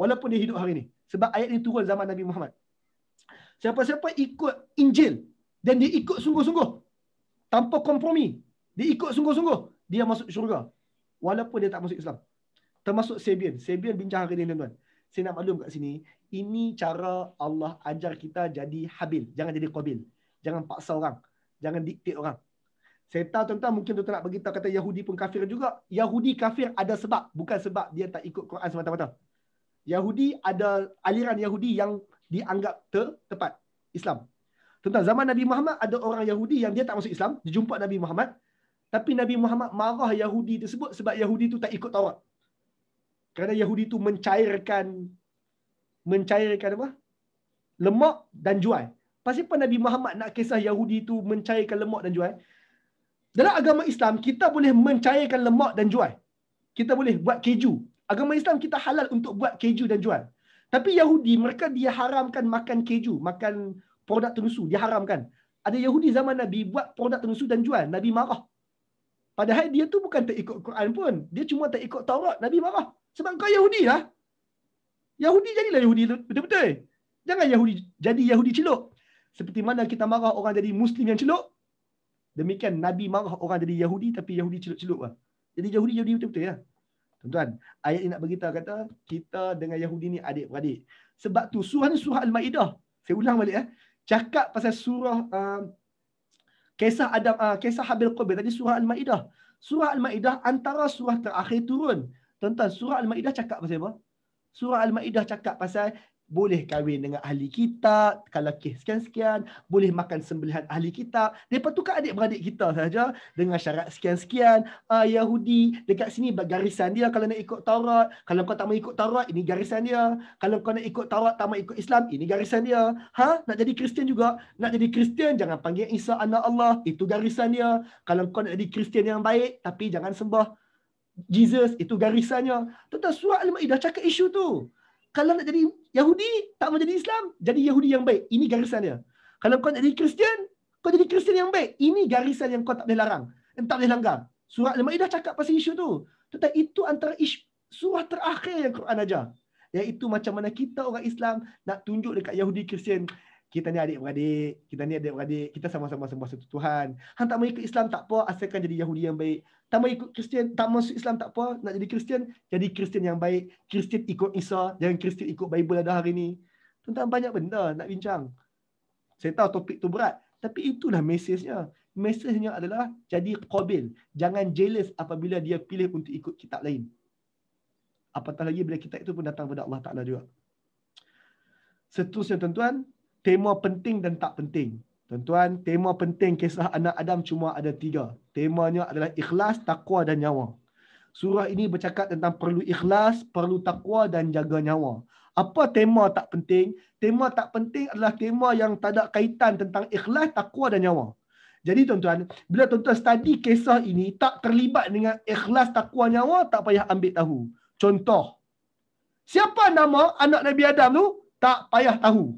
Walaupun dia hidup hari ni. Sebab ayat ni turun zaman Nabi Muhammad. Siapa-siapa ikut Injil dan dia ikut sungguh-sungguh, tanpa kompromi, dia ikut sungguh-sungguh, dia masuk syurga. Walaupun dia tak masuk Islam. Termasuk Sabian. Sabian bincang hari ni tuan-tuan. Saya nak maklum kat sini, ini cara Allah ajar kita jadi Habil. Jangan jadi Qabil. Jangan paksa orang. Jangan diktit orang. Saya tahu tuan-tuan mungkin tuan-tuan nak beritahu kata Yahudi pun kafir juga. Yahudi kafir ada sebab. Bukan sebab dia tak ikut Quran semata-mata. Yahudi ada aliran Yahudi yang dianggap tepat. Islam. Tuan-tuan, zaman Nabi Muhammad ada orang Yahudi yang dia tak masuk Islam. Dia jumpa Nabi Muhammad. Tapi Nabi Muhammad marah Yahudi tersebut sebab Yahudi tu tak ikut Taurat. Kerana Yahudi tu mencairkan apa? Lemak dan jual. Pasal apa Nabi Muhammad nak kisah Yahudi tu mencairkan lemak dan jual? Dalam agama Islam, kita boleh mencairkan lemak dan jual. Kita boleh buat keju. Agama Islam kita halal untuk buat keju dan jual. Tapi Yahudi, mereka dia haramkan makan keju, makan produk tenusu. Dia haramkan. Ada Yahudi zaman Nabi buat produk tenusu dan jual. Nabi marah. Padahal dia tu bukan tak ikut Quran pun. Dia cuma tak ikut Taurat. Nabi marah. Sebab kau Yahudi lah. Yahudi jadilah Yahudi betul-betul. Jangan Yahudi jadi Yahudi celuk. Seperti mana kita marah orang jadi Muslim yang celuk. Demikian Nabi marah orang jadi Yahudi tapi Yahudi celuk-celuk lah. Jadi Yahudi betul-betul lah. Tuan-tuan, ayat ini nak beritahu kata kita dengan Yahudi ni adik-beradik. Sebab tu surah ni surah Al-Maidah. Saya ulang balik cakap pasal surah kisah Adam, kisah Habil Qabil tadi surah Al-Maidah. Surah Al-Maidah antara surah terakhir turun. Tuan-tuan, surah Al-Maidah cakap pasal apa? Surah Al-Maidah cakap pasal boleh kahwin dengan ahli kitab, kalau kes sekian-sekian, boleh makan sembelihan ahli kitab. Mereka tukar adik-beradik kita saja dengan syarat sekian-sekian. Yahudi, dekat sini garisan dia kalau nak ikut Taurat. Kalau kau tak mau ikut Taurat, ini garisan dia. Kalau kau nak ikut Taurat, tak mau ikut Islam, ini garisan dia. Nak jadi Kristian juga. Nak jadi Kristian, jangan panggil Isa anak Allah. Itu garisan dia. Kalau kau nak jadi Kristian yang baik, tapi jangan sembah Jesus, itu garisannya. Tuan-tuan, surah Al-Maidah cakap isu tu. Kalau nak jadi Yahudi, tak mau jadi Islam, jadi Yahudi yang baik. Ini garisan dia. Kalau kau nak jadi Kristian, kau jadi Kristian yang baik. Ini garisan yang kau tak boleh larang. Yang tak boleh langgar. Surah Al-Maidah cakap pasal isu tu. Tetapi itu antara isu surah terakhir yang Quran ajar. Iaitu macam mana kita orang Islam nak tunjuk dekat Yahudi Kristian. Kita ni adik-beradik, kita sama-sama sembah satu Tuhan. Hang tak mau ikut Islam tak apa, asalkan jadi Yahudi yang baik. Tak mau ikut Kristian, tak masuk Islam tak apa, nak jadi Kristian, jadi Kristian yang baik. Kristian ikut Isa, jangan Kristian ikut Bible ada hari ni. Tuan-tuan, banyak benda nak bincang. Saya tahu topik tu berat, tapi itulah mesejnya. Mesejnya adalah jadi Qabil. Jangan jealous apabila dia pilih untuk ikut kitab lain. Apatah lagi bila kitab itu pun datang pada Allah Ta'ala juga. Seterusnya tuan-tuan, tema penting dan tak penting. Tuan-tuan, tema penting kisah anak Adam cuma ada 3. Temanya adalah ikhlas, takwa dan nyawa. Surah ini bercakap tentang perlu ikhlas, perlu takwa dan jaga nyawa. Apa tema tak penting? Tema tak penting adalah tema yang tak ada kaitan tentang ikhlas, takwa dan nyawa. Jadi tuan-tuan, bila tuan-tuan study kisah ini tak terlibat dengan ikhlas, takwa, nyawa, tak payah ambil tahu. Contoh, Siapa nama anak Nabi Adam tu? Tak payah tahu.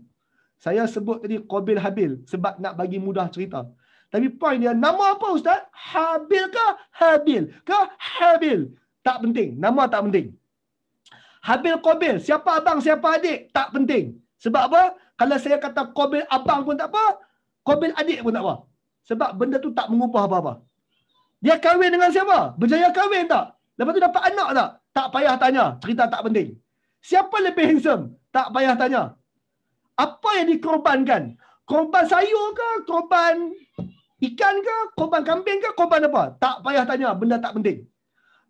Saya sebut tadi Qabil Habil sebab nak bagi mudah cerita. Tapi point dia, nama apa Ustaz? Habil ke Habil ke Habil? Tak penting. Nama tak penting. Habil Qabil. Siapa abang, siapa adik? Tak penting. Sebab apa? Kalau saya kata Qabil abang pun tak apa. Qabil adik pun tak apa. Sebab benda tu tak mengubah apa-apa. Dia kahwin dengan siapa? Berjaya kahwin tak? Lepas tu dapat anak tak? Tak payah tanya. Cerita tak penting. Siapa lebih handsome? Tak payah tanya. Apa yang dikorbankan? Korban sayur ke? Korban ikan ke? Korban kambing ke? Korban apa? Tak payah tanya. Benda tak penting.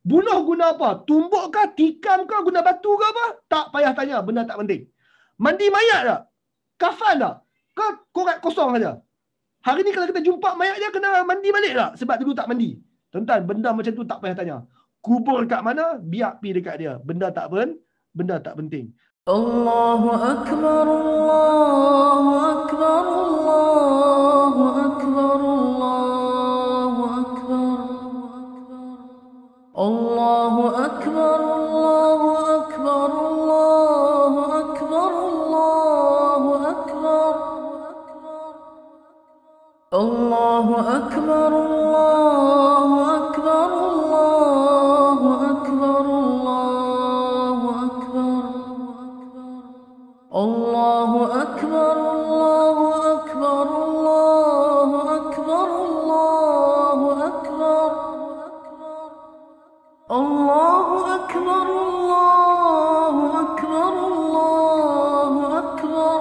Bunuh guna apa? Tumbuk ke? Tikam ke? Guna batu ke apa? Tak payah tanya. Benda tak penting. Mandi mayat tak? Kafan tak? Ke korat kosong saja? Hari ni kalau kita jumpa mayat dia, kena mandi balik tak? Sebab dulu tak mandi. Tuan-tuan, benda macam tu tak payah tanya. Kubur kat mana? Biar pergi dekat dia. Benda tak penting. Allahu Akbar, Allahu Akbar, Allahu Akbar, Allahu Akbar. Allahu Akbar, Allahu Akbar, Allahu Akbar, Allahu Akbar. Allahu Akbar, Allahu Akbar, Allahu Akbar, Allahu Akbar. Allahu Akbar, Allahu Akbar, Allahu Akbar, Allahu Akbar. Allahu Akbar, Allahu Akbar, Allahu Akbar.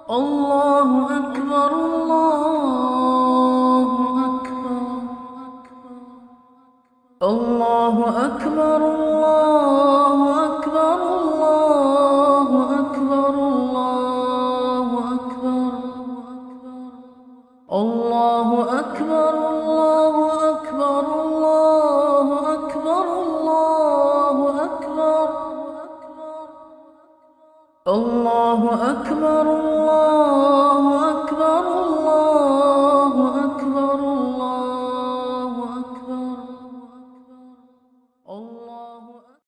Allahu Akbar, Allahu Akbar. Allahu Akbar, Allahu Akbar, Allahu Akbar, Allahu Akbar. Allahu Akbar, Allahu Akbar, Allahu Akbar, Allahu Akbar. Allahu Akbar.